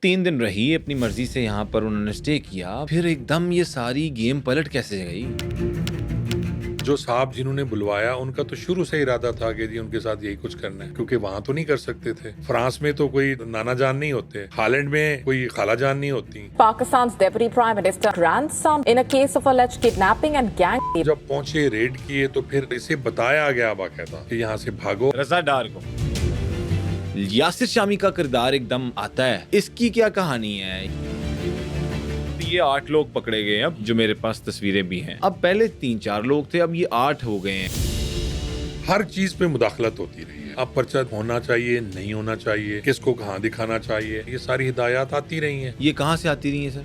3 دن رہی اپنی مرضی سے یہاں پر انہوں نے اسٹے کیا، پھر ایک دم یہ ساری گیم پلٹ کیسے گئی؟ جو صاحب جنہوں نے بلوایا ان کا تو شروع سے ارادہ تھا کہ جی ان کے ساتھ یہی کچھ کرنا ہے، کیونکہ وہاں تو نہیں کر سکتے تھے۔ فرانس میں تو کوئی نانا جان نہیں ہوتے، ہالینڈ میں کوئی خالہ جان نہیں ہوتی۔ Pakistan's Deputy Prime Minister ransom in a case of alleged kidnapping and gang rape. جب پہنچے ریڈ کیے تو پھر اسے بتایا گیا باقاعدہ کہ یہاں سے بھاگو۔ رضا ڈار کو یاسر شامی کا کردار ایک دم آتا ہے، اس کی کیا کہانی ہے؟ یہ 8 لوگ پکڑے گئے ہیں اب، جو میرے پاس تصویریں بھی ہیں۔ اب پہلے 3-4 لوگ تھے، اب یہ 8 ہو گئے ہیں۔ ہر چیز پہ مداخلت ہوتی رہی ہے، اب پرچہ ہونا چاہیے نہیں ہونا چاہیے، کس کو کہاں دکھانا چاہیے، یہ ساری ہدایات آتی رہی ہیں۔ یہ کہاں سے آتی رہی ہیں سر؟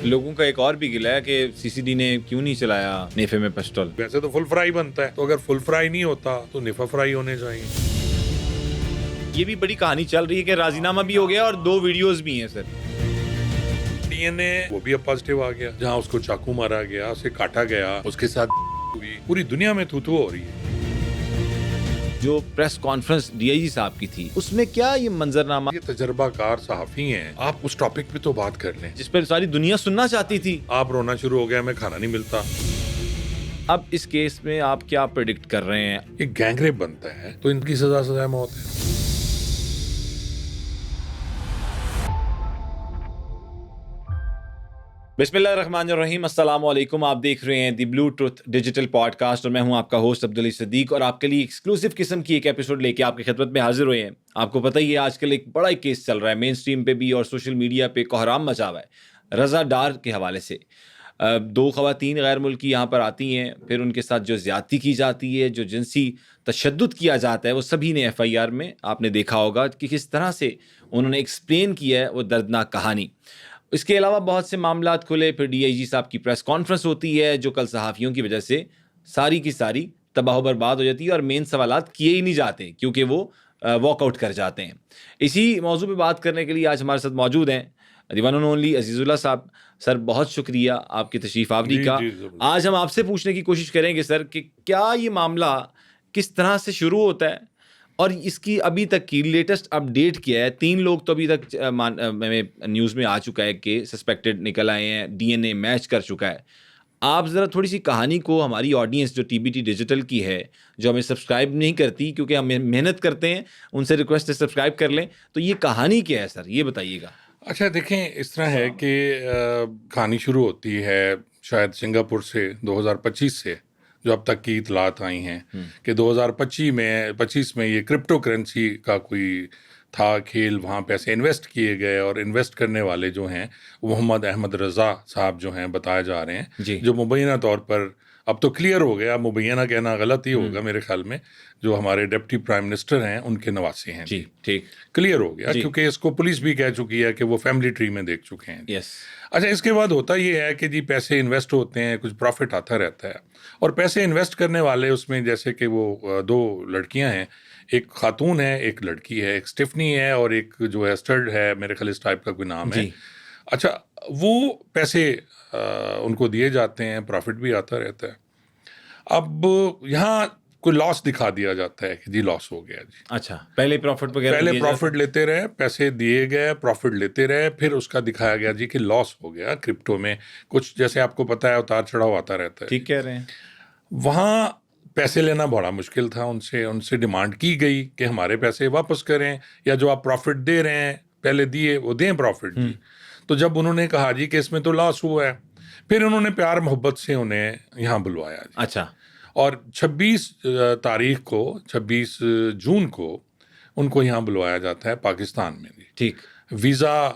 لوگوں کا ایک اور بھی گلہ ہے کہ سی سی ڈی نے کیوں نہیں چلایا نیفے میں پسٹل۔ ویسے تو فل فرائی بنتا ہے، تو اگر فل فرائی نہیں ہوتا تو نفا فرائی ہونے چاہیے۔ یہ بھی بڑی کہانی چل رہی ہے کہ راضی نامہ بھی ہو گیا اور 2 ویڈیوز بھی ہیں سر۔ ڈی این اے وہ بھی اب پازیٹیو آ گیا، جہاں اس کو چاقو مارا گیا، اسے کاٹا گیا، اس کے ساتھ ہوئی، پوری دنیا میں تھو ہو رہی ہے۔ جو پریس کانفرنس ڈی آئی جی صاحب کی تھی، اس میں کیا یہ منظرنامہ، یہ تجربہ کار صحافی ہیں، آپ اس ٹاپک پہ تو بات کر لیں جس پر ساری دنیا سننا چاہتی تھی، آپ رونا شروع ہو گیا ہمیں کھانا نہیں ملتا۔ اب اس کیس میں آپ کیا پریڈکٹ کر رہے ہیں؟ یہ گینگ ریپ بنتا ہے تو ان کی سزا موت ہے۔ بسم اللہ الرحمن الرحیم، السلام علیکم۔ آپ دیکھ رہے ہیں دی بلو ٹروتھ ڈیجیٹل پوڈ کاسٹ اور میں ہوں آپ کا ہوسٹ عبدالعلی صدیق، اور آپ کے لیے ایکسکلوسیو قسم کی ایک ایپیسوڈ لے کے آپ کی خدمت میں حاضر ہوئے ہیں۔ آپ کو پتہ ہی ہے آج کل ایک بڑا ہی کیس چل رہا ہے، مین سٹریم پہ بھی اور سوشل میڈیا پہ کوہرام مچا ہوا ہے، رضا ڈار کے حوالے سے۔ 2 خواتین غیر ملکی یہاں پر آتی ہیں، پھر ان کے ساتھ جو زیادتی کی جاتی ہے، جو جنسی تشدد کیا جاتا ہے، وہ سبھی نے ایف آئی آر میں آپ نے دیکھا ہوگا کہ کس طرح سے انہوں نے ایکسپلین کیا ہے وہ دردناک کہانی۔ اس کے علاوہ بہت سے معاملات کھلے، پھر ڈی آئی جی صاحب کی پریس کانفرنس ہوتی ہے جو کل صحافیوں کی وجہ سے ساری کی ساری تباہ و برباد ہو جاتی ہے، اور مین سوالات کیے ہی نہیں جاتے کیونکہ وہ واک آؤٹ کر جاتے ہیں۔ اسی موضوع پہ بات کرنے کے لیے آج ہمارے ساتھ موجود ہیں دی ون اینڈ اونلی عزیز اللہ صاحب۔ سر بہت شکریہ آپ کی تشریف آوری کا۔ آج ہم آپ سے پوچھنے کی کوشش کریں گے سر کہ کیا یہ معاملہ کس طرح سے شروع ہوتا ہے اور اس کی ابھی تک کی لیٹسٹ اپڈیٹ کیا ہے؟ 3 لوگ تو ابھی تک نیوز میں آ چکا ہے کہ سسپیکٹڈ نکل آئے ہیں، ڈی این اے میچ کر چکا ہے۔ آپ ذرا تھوڑی سی کہانی کو ہماری آڈینس جو ٹی بی ٹی ڈیجیٹل کی ہے، جو ہمیں سبسکرائب نہیں کرتی کیونکہ ہم محنت کرتے ہیں، ان سے ریکویسٹ ہے سبسکرائب کر لیں، تو یہ کہانی کیا ہے سر، یہ بتائیے گا۔ اچھا دیکھیں، اس طرح ہے کہ کہانی شروع ہوتی ہے شاید سنگاپور سے 2025 سے، جو اب تک کی اطلاعات آئی ہیں کہ 2025 میں یہ کرپٹو کرنسی کا کوئی تھا کھیل، وہاں پیسے انویسٹ کیے گئے، اور انویسٹ کرنے والے جو ہیں محمد احمد رضا صاحب جو ہیں بتائے جا رہے ہیں، جو مبینہ طور پر اب تو کلیئر ہو گیا، مبینہ کہنا غلط ہی ہوگا میرے خیال میں، جو ہمارے ڈپٹی پرائم منسٹر ہیں ان کے نواسے ہیں۔ جی ٹھیک، کلیئر ہو گیا کیونکہ اس کو پولیس بھی کہہ چکی ہے کہ وہ فیملی ٹری میں دیکھ چکے ہیں۔ یس۔ اچھا، اس کے بعد ہوتا یہ ہے کہ جی پیسے انویسٹ ہوتے ہیں، کچھ پروفٹ آتا رہتا ہے، اور پیسے انویسٹ کرنے والے اس میں جیسے کہ وہ 2 لڑکیاں ہیں، ایک خاتون ہے ایک لڑکی ہے، ایک اسٹیفنی ہے اور ایک جو ہے اسٹرڈ ہے، میرے خیال اس ٹائپ کا کوئی نام ہے۔ اچھا، وہ پیسے ان کو دیے جاتے ہیں، پروفٹ بھی آتا رہتا ہے۔ اب یہاں کوئی لاس دکھا دیا جاتا ہے کہ جی لاس ہو گیا جی۔ اچھا، پہلے پروفٹ وغیرہ پہلے پروفٹ لیتے رہے، پیسے دیے گئے، پروفٹ لیتے رہے، پھر اس کا دکھایا گیا جی کہ لاس ہو گیا۔ کرپٹو میں کچھ جیسے آپ کو پتہ ہے اتار چڑھاؤ آتا رہتا ہے۔ ٹھیک کہہ رہے ہیں۔ وہاں پیسے لینا بڑا مشکل تھا، ان سے ڈیمانڈ کی گئی کہ ہمارے پیسے واپس کریں، یا جو آپ پروفٹ دے رہے ہیں پہلے دیے وہ دیں پروفٹ جی۔ تو جب انہوں نے کہا جی کہ اس میں تو لاس ہوا ہے، پھر انہوں نے پیار محبت سے انہیں یہاں بلوایا جی۔ اچھا، اور 26 جون کو ان کو یہاں بلوایا جاتا ہے پاکستان میں جی۔ ٹھیک، ویزا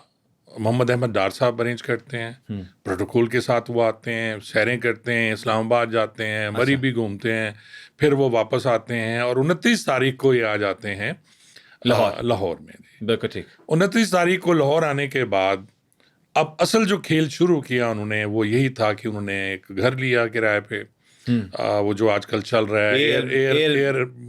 محمد احمد ڈار صاحب ارینج کرتے ہیں، پروٹوکول کے ساتھ وہ آتے ہیں، سیریں کرتے ہیں، اسلام آباد جاتے ہیں، مری بھی گھومتے ہیں، پھر وہ واپس آتے ہیں، اور 29 تاریخ کو یہ آ جاتے ہیں لاہور میں۔ بالکل ٹھیک۔ 29 تاریخ کو لاہور آنے کے بعد اب اصل جو کھیل شروع کیا انہوں نے وہ یہی تھا کہ انہوں نے ایک گھر لیا کرائے پہ، وہ جو آج کل چل رہا ہے ایئر،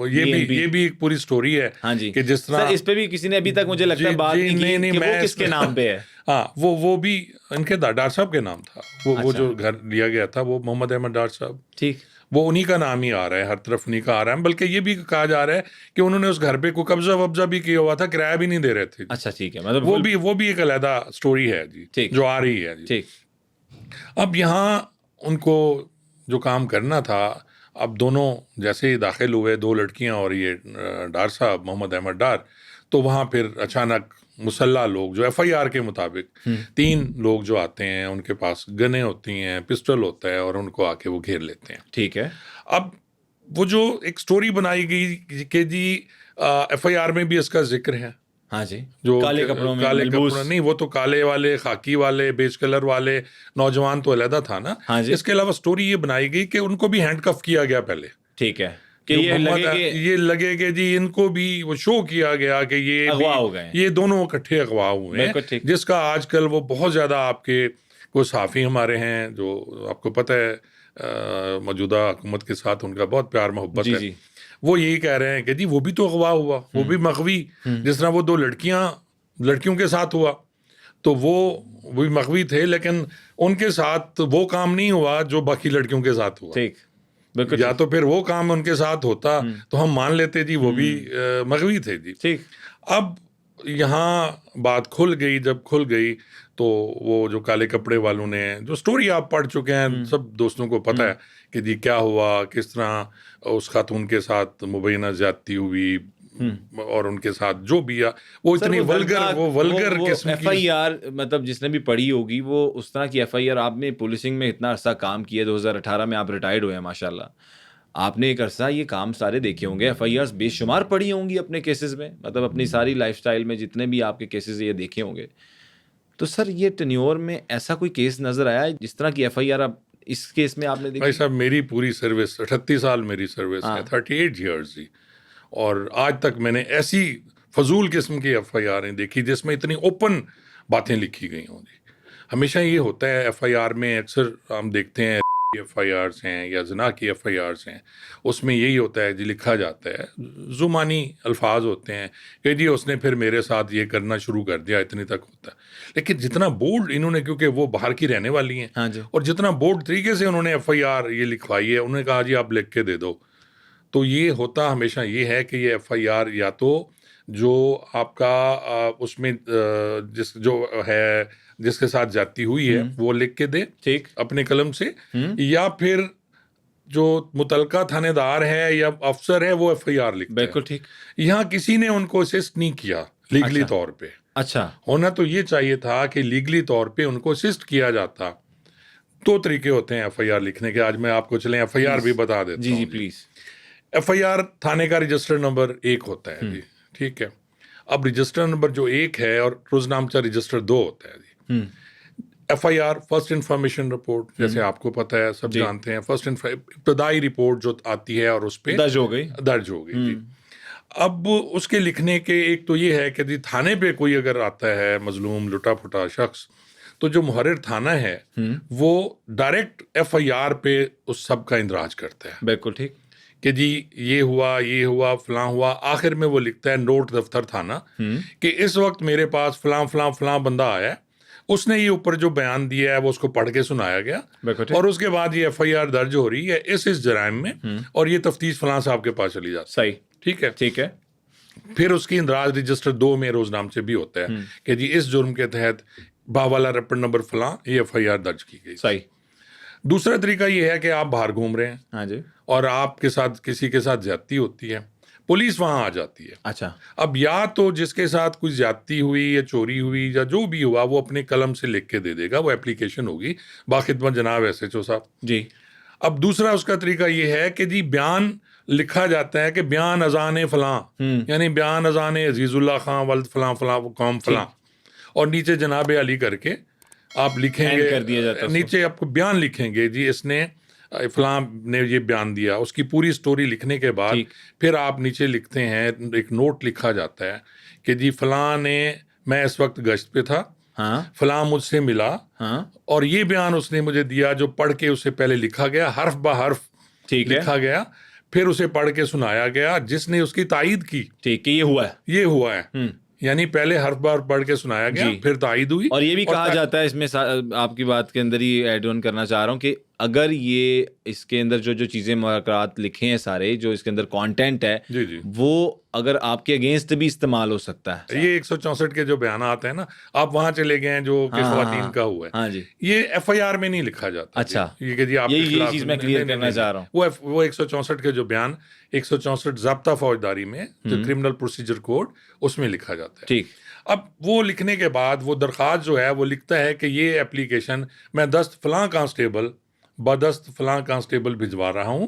یہ بھی ایک پوری سٹوری ہے کہ جس طرح اس پہ بھی کسی نے ابھی تک مجھے لگتا ہے بات نہیں کی کہ وہ کس کے نام پہ ہے۔ ہاں، وہ بھی ان کے ڈار صاحب کے نام تھا، وہ جو گھر لیا گیا تھا وہ محمد احمد ڈار صاحب۔ ٹھیک۔ وہ انہی کا نام ہی آ رہا ہے، ہر طرف انہی کا آ رہا ہے، بلکہ یہ بھی کہا جا رہا ہے کہ انہوں نے اس گھر پہ کوئی قبضہ وبضہ بھی کیا ہوا تھا، کرایہ بھی نہیں دے رہے تھے. اچھا ٹھیک ہے، مطلب وہ بھی ایک علیحدہ سٹوری ہے جی، ٹھیک جو آ رہی ہے جی. ٹھیک. اب یہاں ان کو جو کام کرنا تھا، اب دونوں جیسے ہی داخل ہوئے، 2 لڑکیاں اور یہ ڈار صاحب محمد احمد ڈار، تو وہاں پھر اچانک مسلح لوگ جو ایف آئی آر کے مطابق 3 لوگ جو آتے ہیں، ان کے پاس گنیں ہوتی ہیں، پسٹل ہوتا ہے، اور ان کو آ کے وہ گھیر لیتے ہیں. ٹھیک ہے. اب وہ جو ایک سٹوری بنائی گئی کہ جی ایف آئی آر میں بھی اس کا ذکر ہے، ہاں جی، جو کالے کپڑوں میں کالے ملبوس. کپڑوں نہیں، وہ تو کالے والے، خاکی والے، بیج کلر والے نوجوان تو علیحدہ تھا نا. ہاں جی. اس کے علاوہ سٹوری یہ بنائی گئی کہ ان کو بھی ہینڈ کف کیا گیا پہلے. ٹھیک ہے، کہ جو یہ محمد لگے کہ یہ لگے کہ جی ان کو بھی وہ شو کیا گیا کہ یہ اغوا ہو گئے ہیں. یہ دونوں اکٹھے اغوا ہوئے بالکل ہیں، ٹھیک. جس کا آج کل وہ بہت زیادہ آپ کے کوئی صحافی ہمارے ہیں جو آپ کو پتہ ہے موجودہ حکومت کے ساتھ ان کا بہت پیار محبت جی ہے، جی. وہ یہی کہہ رہے ہیں کہ جی وہ بھی تو اغوا ہوا، وہ بھی مغوی، جس طرح وہ 2 لڑکیوں کے ساتھ ہوا تو وہ بھی مغوی تھے، لیکن ان کے ساتھ وہ کام نہیں ہوا جو باقی لڑکیوں کے ساتھ ہوا. ٹھیک، بالکل. یا تو پھر وہ کام ان کے ساتھ ہوتا تو ہم مان لیتے جی وہ بھی مغوی تھے جی. ٹھیک. اب یہاں بات کھل گئی، جب کھل گئی تو وہ جو کالے کپڑے والوں نے، جو سٹوری آپ پڑھ چکے ہیں، سب دوستوں کو پتہ ہے کہ جی کیا ہوا، کس طرح اس خاتون کے ساتھ مبینہ زیادتی ہوئی، اور ان کے ساتھ جو بھی وہ اتنی ولگر قسم ایف کی. آئی آر مطلب جس نے بھی پڑھی ہوگی وہ اس طرح کی ایف آئی آر. آپ نے پولیسنگ میں اتنا عرصہ کام کیا، 2018 میں آپ ریٹائرڈ ہوئے ہیں ماشاء اللہ. آپ نے ایک عرصہ یہ کام سارے دیکھے ہوں گے، ایف آئی آرز بے شمار پڑھی ہوں گی اپنے کیسز میں، مطلب اپنی ساری لائف سٹائل میں جتنے بھی آپ کے کیسز یہ دیکھے ہوں گے. تو سر یہ ٹینیور میں ایسا کوئی کیس نظر آیا ہے جس طرح کی ایف آئی آر آپ اس کیس میں آپ نے دیکھی؟ بھائی صاحب میری پوری سروس 38 سال میری سروس ہے، 38 ایئرز جی، اور آج تک میں نے ایسی فضول قسم کی ایف آئی آریں دیکھی جس میں اتنی اوپن باتیں لکھی گئی ہوں جی. ہمیشہ یہ ہوتا ہے ایف آئی آر میں، اکثر ہم دیکھتے ہیں ایف آئی آرز ہیں یا زنا کی ایف آئی آرز ہیں، اس میں یہی ہوتا ہے جی، لکھا جاتا ہے، زبانی الفاظ ہوتے ہیں کہ جی اس نے پھر میرے ساتھ یہ کرنا شروع کر دیا، اتنی تک ہوتا ہے. لیکن جتنا بولڈ انہوں نے، کیونکہ وہ باہر کی رہنے والی ہیں، ہاں جی. اور جتنا بولڈ طریقے سے انہوں نے ایف آئی آر یہ لکھوائی ہے، انہوں نے کہا جی آپ لکھ کے دے دو. تو یہ ہوتا ہمیشہ یہ ہے کہ یہ ایف آئی آر یا تو جو آپ کا اس میں جس کے ساتھ جاتی ہوئی ہے وہ لکھ کے دے ٹھیک اپنے قلم سے، یا پھر جو متعلقہ تھانے دار ہے یا افسر ہے وہ ایف آئی آر لکھتا ہے. بالکل ٹھیک. یہاں کسی نے ان کو اسسٹ نہیں کیا لیگلی طور پہ. اچھا، ہونا تو یہ چاہیے تھا کہ لیگلی طور پہ ان کو اسسٹ کیا جاتا. 2 طریقے ہوتے ہیں ایف آئی آر لکھنے کے، آج میں آپ کو چلیں ایف آئی آر بھی بتا دیتا جی ہوں. جی پلیز. ایف آئی آر تھانے کا رجسٹر نمبر 1 ہوتا ہے جی، ٹھیک ہے. اب رجسٹر نمبر جو 1 ہے اور روزنامچہ رجسٹر 2 ہوتا ہے جی. F I R first information report, جیسے آپ کو پتہ ہے، سب جانتے ہیں، فرسٹ ابتدائی رپورٹ جو آتی ہے اور اس پہ درج ہو گئی. جی. اب اس کے لکھنے کے ایک تو یہ ہے کہ جی تھانے پہ کوئی اگر آتا ہے مظلوم لٹا پھٹا شخص، تو جو محرر تھانہ ہے وہ ڈائریکٹ ایف آئی آر پہ اس سب کا اندراج کرتا ہے. بالکل ٹھیک. کہ جی یہ ہوا فلاں ہوا، آخر میں وہ لکھتا ہے نوٹ دفتر تھانہ کہ اس وقت میرے پاس فلاں فلاں فلاں بندہ آیا ہے، اس نے یہ اوپر جو بیان دیا ہے وہ اس کو پڑھ کے سنایا گیا، اور اس کے بعد یہ ایف آئی آر درج ہو رہی ہے اس جرائم میں، اور یہ تفتیش فلاں صاحب کے پاس چلی جاتی ہے. صحیح. ٹھیک ہے. ٹھیک ہے. پھر اس کی اندراج رجسٹر 2 میں روزنامے سے بھی ہوتا ہے کہ جی اس جرم کے تحت باوالا رپٹ نمبر فلاں یہ ایف آئی آر درج کی گئی. صحیح. دوسرا طریقہ یہ ہے کہ آپ باہر گھوم رہے ہیں، ہاں جی، اور آپ کے ساتھ کسی کے ساتھ زیادتی ہوتی ہے، پولیس وہاں آ جاتی ہے. اچھا. اب یا تو جس کے ساتھ کوئی زیادتی ہوئی یا چوری ہوئی یا جو بھی ہوا وہ اپنے قلم سے لکھ کے دے دے گا، وہ اپلیکیشن ہوگی باخدمت جناب ایس ایچ او صاحب. جی. اب دوسرا اس کا طریقہ یہ ہے کہ جی بیان لکھا جاتا ہے کہ بیان اذان فلاں، یعنی بیان اذان عزیز اللہ خان ولد فلاں فلاں قوم فلاں، اور نیچے جناب علی کر کے آپ لکھیں گے، نیچے آپ کو بیان لکھیں گے جی اس نے فلاں نے یہ بیان دیا. اس کی پوری سٹوری لکھنے کے بعد پھر آپ نیچے لکھتے ہیں، ایک نوٹ لکھا جاتا ہے کہ جی فلاں نے، میں اس وقت گشت پہ تھا، فلاں مجھ سے ملا، اور یہ بیان اس نے مجھے دیا جو پڑھ کے اسے پہلے لکھا گیا، حرف بہ حرف لکھا گیا، پھر اسے پڑھ کے سنایا گیا جس نے اس کی تائید کی. ٹھیک ہے، یہ ہوا ہے. یعنی پہلے حرف بار پڑھ کے سنایا گیا، پھر تائید ہوئی. اور یہ بھی کہا جاتا ہے اس میں، آپ کی بات کے اندر ہی ایڈ آن کرنا چاہ رہا ہوں کہ اگر یہ اس کے اندر جو چیزیں مذاکرات لکھے ہیں سارے جو اس کے اندر کانٹینٹ ہے جی جی وہ اگر آپ کے اگینسٹ بھی استعمال ہو سکتا ہے. یہ 164 کے جو بیانات ہیں نا آپ وہاں چلے گئے ہیں جو کہ خواتین کا ہوا ہے ہاں جی یہ ایف آئی آر میں نہیں لکھا جاتا. اچھا یہ کہ جی آپ یہی چیز میں کلیئر کرنا چاہ رہا ہوں. وہ 164 کے جو بیان 164 ضابطہ فوجداری میں جو کرمنل پروسیجر کوڈ اس میں لکھا جاتا ہے. ٹھیک. اب وہ لکھنے کے بعد وہ درخواست جو ہے وہ لکھتا ہے کہ یہ اپلیکیشن میں دست فلاں کانسٹیبل بدست فلاں کانسٹیبل بھجوا رہا ہوں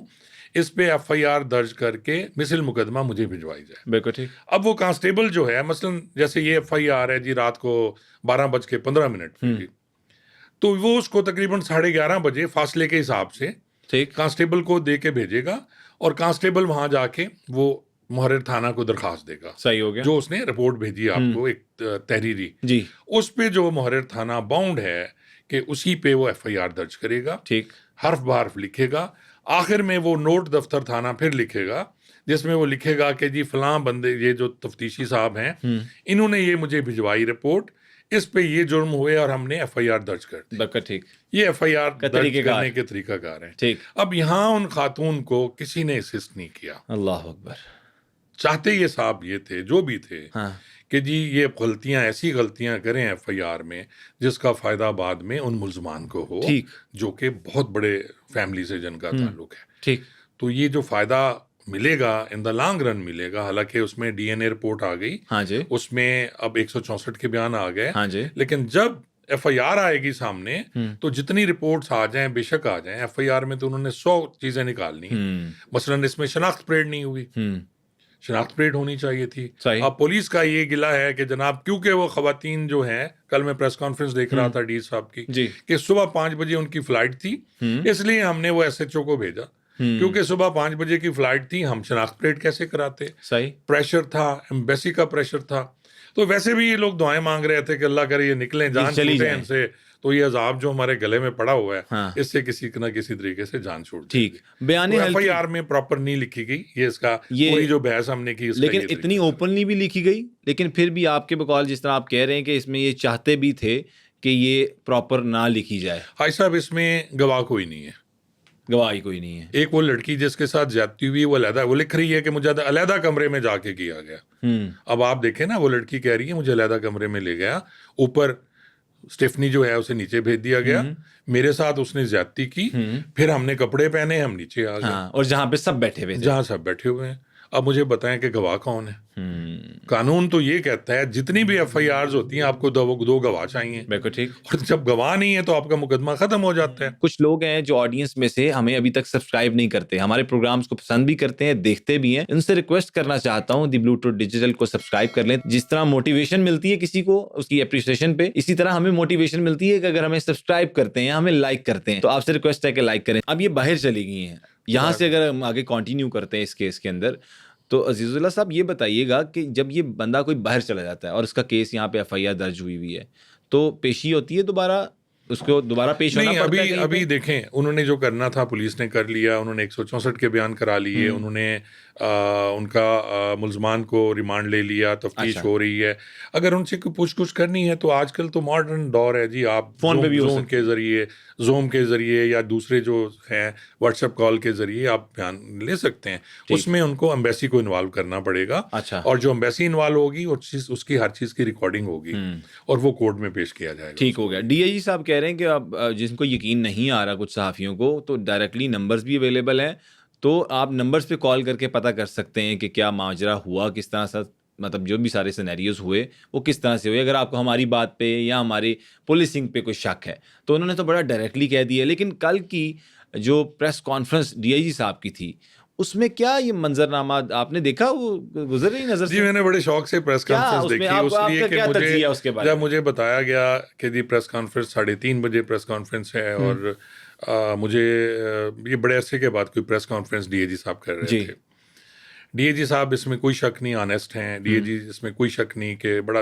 اس پہ ایف آئی آر درج کر کے مثل مقدمہ مجھے بھجوائی جائے. بالکل ٹھیک. اب وہ کانسٹیبل جو ہے مثلا جیسے یہ ایف آئی آر ہے جی رات کو 12:15 پہ تو وہ اس کو تقریباً 11:30 بجے فاصلے کے حساب سے ٹھیک کانسٹیبل کو دے کے بھیجے گا اور کانسٹیبل وہاں جا کے وہ محرر تھانہ کو درخواست دے گا. صحیح ہو گیا. جو اس نے رپورٹ بھیجی آپ کو ایک تحریری جی اس پہ جو محرر تھانہ باؤنڈ ہے کہ اسی پہ وہ ایف آئی آر درج کرے گا. ٹھیک. حرف بحرف لکھے گا. آخر میں وہ نوٹ دفتر تھانہ پھر لکھے گا جس میں وہ لکھے گا کہ جی فلاں بندے یہ جو تفتیشی صاحب ہیں انہوں نے یہ مجھے بھجوائی رپورٹ اس پہ یہ جرم ہوئے اور ہم نے ایف آئی آر درج کر دی. بالکل ٹھیک. یہ ایف آئی آر درج طریقہ کار کرنے کے طریقہ کار ہیں. ٹھیک. اب یہاں ان خاتون کو کسی نے اسسٹ نہیں کیا. اللہ اکبر. چاہتے یہ صاحب یہ تھے جو بھی تھے ہاں کہ جی یہ غلطیاں ایسی غلطیاں کریں ایف آئی آر میں جس کا فائدہ بعد میں ان ملزمان کو ہو ٹھیک. جو کہ بہت بڑے فیملی سے جن کا تعلق ہے. ٹھیک. تو یہ جو فائدہ ملے گا ان دا لانگ رن ملے گا. حالانکہ اس میں ڈی این اے رپورٹ آ گئی ہاں جی اس میں اب 164 کے بیان آ گئے ہاں جی لیکن جب ایف آئی آر آئے گی سامنے تو جتنی رپورٹس آ جائیں بے شک آ جائیں ایف آئی آر میں تو انہوں نے 100 چیزیں نکالنی ہیں. مثلاً اس میں شناخت پریڈ نہیں ہوئی. شناخت پریڈ ہونی چاہیے تھی. صحیح. اب پولیس کا یہ گلہ ہے کہ جناب کیونکہ وہ خواتین جو ہیں کل میں پریس کانفرنس دیکھ رہا تھا ڈی صاحب کی جی کہ صبح 5 بجے ان کی فلائٹ تھی اس لیے ہم نے وہ ایس ایچ او کو بھیجا کیونکہ صبح 5 بجے کی فلائٹ تھی ہم شناخت پریڈ کیسے کراتے. صحیح. پریشر تھا ایمبیسی کا پریشر تھا تو ویسے بھی یہ لوگ دعائیں مانگ رہے تھے کہ اللہ کرے یہ نکلیں جان چھوٹے ان سے تو یہ عذاب جو ہمارے گلے میں پڑا ہوا ہے اس سے کسی نہ کسی طریقے سے جان چھوٹ. ٹھیک. بیان ایف آئی آر میں پراپر نہیں لکھی گئی. یہ اس کا پوری جو بحث ہم نے کی لیکن اتنی اوپنلی بھی لکھی گئی لیکن پھر بھی آپ کے بقول جس طرح آپ کہہ رہے ہیں کہ اس میں یہ چاہتے بھی تھے کہ یہ پراپر نہ لکھی جائے. بھائی صاحب اس میں گواہ کوئی نہیں ہے. گواہی کوئی نہیں ہے. ایک وہ لڑکی جس کے ساتھ زیادتی ہوئی وہ علیحدہ وہ لکھ رہی ہے کہ مجھے علیحدہ کمرے میں جا کے کیا گیا. اب آپ دیکھیں نا وہ لڑکی کہہ رہی ہے مجھے علیحدہ کمرے میں لے گیا اوپر اسٹیفنی جو ہے اسے نیچے بھیج دیا گیا میرے ساتھ اس نے زیادتی کی پھر ہم نے کپڑے پہنے ہم نیچے آ گئے اور جہاں پہ سب بیٹھے ہوئے جہاں سب بیٹھے ہوئے ہیں. اب مجھے بتائیں کہ گواہ کون ہے. قانون تو یہ کہتا ہے جتنی بھی ایف آئی آرز ہوتی ہیں آپ کو 2 گواہ چاہیے. بالکل ٹھیک. اور جب گواہ نہیں ہے تو آپ کا مقدمہ ختم ہو جاتا ہے. کچھ لوگ ہیں جو آڈینس میں سے ہمیں ابھی تک سبسکرائب نہیں کرتے ہمارے پروگرامز کو پسند بھی کرتے ہیں دیکھتے بھی ہیں. ان سے ریکویسٹ کرنا چاہتا ہوں دی بلو ٹروتھ ڈیجیٹل کو سبسکرائب کر لیں. جس طرح موٹیویشن ملتی ہے کسی کو اس کی اپریسیشن پہ اسی طرح ہمیں موٹیویشن ملتی ہے کہ اگر ہمیں سبسکرائب کرتے ہیں ہمیں لائک کرتے ہیں تو آپ سے ریکویسٹ ہے کہ لائک کریں. اب یہ باہر چلی گئی ہیں یہاں سے اگر ہم آگے کنٹینیو کرتے ہیں اس کیس کے اندر تو عزیز اللہ صاحب یہ بتائیے گا کہ جب یہ بندہ کوئی باہر چلا جاتا ہے اور اس کا کیس یہاں پہ ایف آئی آر درج ہوئی ہے تو پیشی ہوتی ہے دوبارہ اس کو دوبارہ پیش ہونا پڑتا ہے. ابھی دیکھیں انہوں نے جو کرنا تھا پولیس نے کر لیا. انہوں نے 164 کے بیان کرا لیے. انہوں نے ان کا ملزمان کو ریمانڈ لے لیا. تفتیش ہو رہی ہے. اگر ان سے کوئی پوچھ گچھ کرنی ہے تو آج کل تو ماڈرن دور ہے جی. آپ فون پہ بھی زوم کے ذریعے یا دوسرے جو ہیں واٹس ایپ کال کے ذریعے آپ بیان لے سکتے ہیں. اس میں ان کو امبیسی کو انوالو کرنا پڑے گا. اور جو امبیسی انوالو ہوگی اس کی ہر چیز کی ریکارڈنگ ہوگی اور وہ کورٹ میں پیش کیا جائے گا. ٹھیک ہو گیا. ڈی آئی جی صاحب کہہ رہے ہیں کہ اب جن کو یقین نہیں آ رہا کچھ صحافیوں کو تو ڈائریکٹلی نمبرز بھی اویلیبل ہیں تو آپ نمبرز پہ کال کر کے پتہ کر سکتے ہیں کہ کیا ماجرا ہوا کس طرح سے مطلب جو بھی سارے سینیریوز ہوئے وہ کس طرح سے ہوئے. اگر آپ کو ہماری بات پہ یا ہماری پولیسنگ پہ کوئی شک ہے تو انہوں نے تو بڑا ڈائریکٹلی کہہ دیا. لیکن کل کی جو پریس کانفرنس ڈی آئی جی صاحب کی تھی اس میں کیا یہ منظرنامہ آپ نے دیکھا وہ گزر رہی نظر سے؟ جی میں نے بڑے شوق سے پریس کانفرنس دیکھی اس لیے کہ جب مجھے بتایا گیا کہ جی پریس کانفرنس 3:30 بجے پریس کانفرنس ہے اور مجھے یہ بڑے عرصے کے بعد کوئی پریس کانفرنس ڈی اے جی صاحب کر رہے تھے. ڈی اے جی صاحب اس میں کوئی شک نہیں آنیسٹ ہیں. ڈی اے جی اس میں کوئی شک نہیں کہ بڑا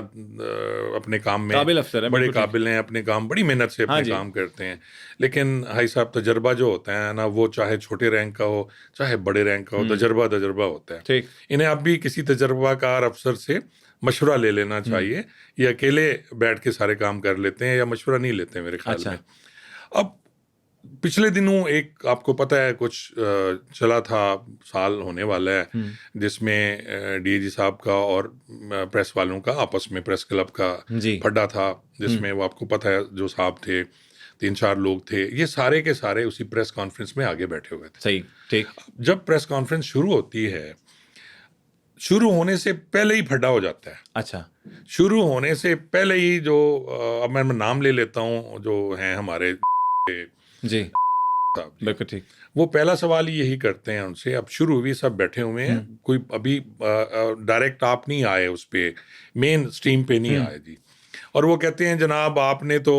اپنے کام میں قابل افسر ہیں, بڑے قابل ہیں, اپنے کام بڑی محنت سے اپنے کام کرتے ہیں. لیکن بھائی صاحب تجربہ جو ہوتا ہے نا وہ چاہے چھوٹے رینک کا ہو چاہے بڑے رینک کا ہو تجربہ ہوتا ہے. انہیں اب بھی کسی تجربہ کار افسر سے مشورہ لے لینا چاہیے. یہ اکیلے بیٹھ کے سارے کام کر لیتے ہیں یا مشورہ نہیں لیتے میرے خیال میں. اب پچھلے دنوں ایک آپ کو پتہ ہے کچھ چلا تھا، سال ہونے والا ہے، جس میں ڈی اے جی صاحب کا اور پریس والوں کا آپس میں پریس کلب کا جی پھڈا تھا، جس میں وہ آپ کو پتہ ہے جو صاحب تھے 3-4 لوگ تھے، یہ سارے کے سارے اسی پریس کانفرنس میں آگے بیٹھے ہوئے تھے. صحیح ٹھیک. جب پریس کانفرنس شروع ہوتی ہے، شروع ہونے سے پہلے ہی پھڈا ہو جاتا ہے. اچھا شروع ہونے سے پہلے ہی جو اب میں نام لے لیتا ہوں جو ہیں ہمارے جی صاحب جی، بالکل ٹھیک. وہ پہلا سوال یہی کرتے ہیں ان سے. اب شروع ہوئی، سب بیٹھے ہوئے ہیں، کوئی ابھی ڈائریکٹ آپ نہیں آئے اس پہ، مین اسٹریم پہ نہیں آئے جی. اور وہ کہتے ہیں جناب آپ نے تو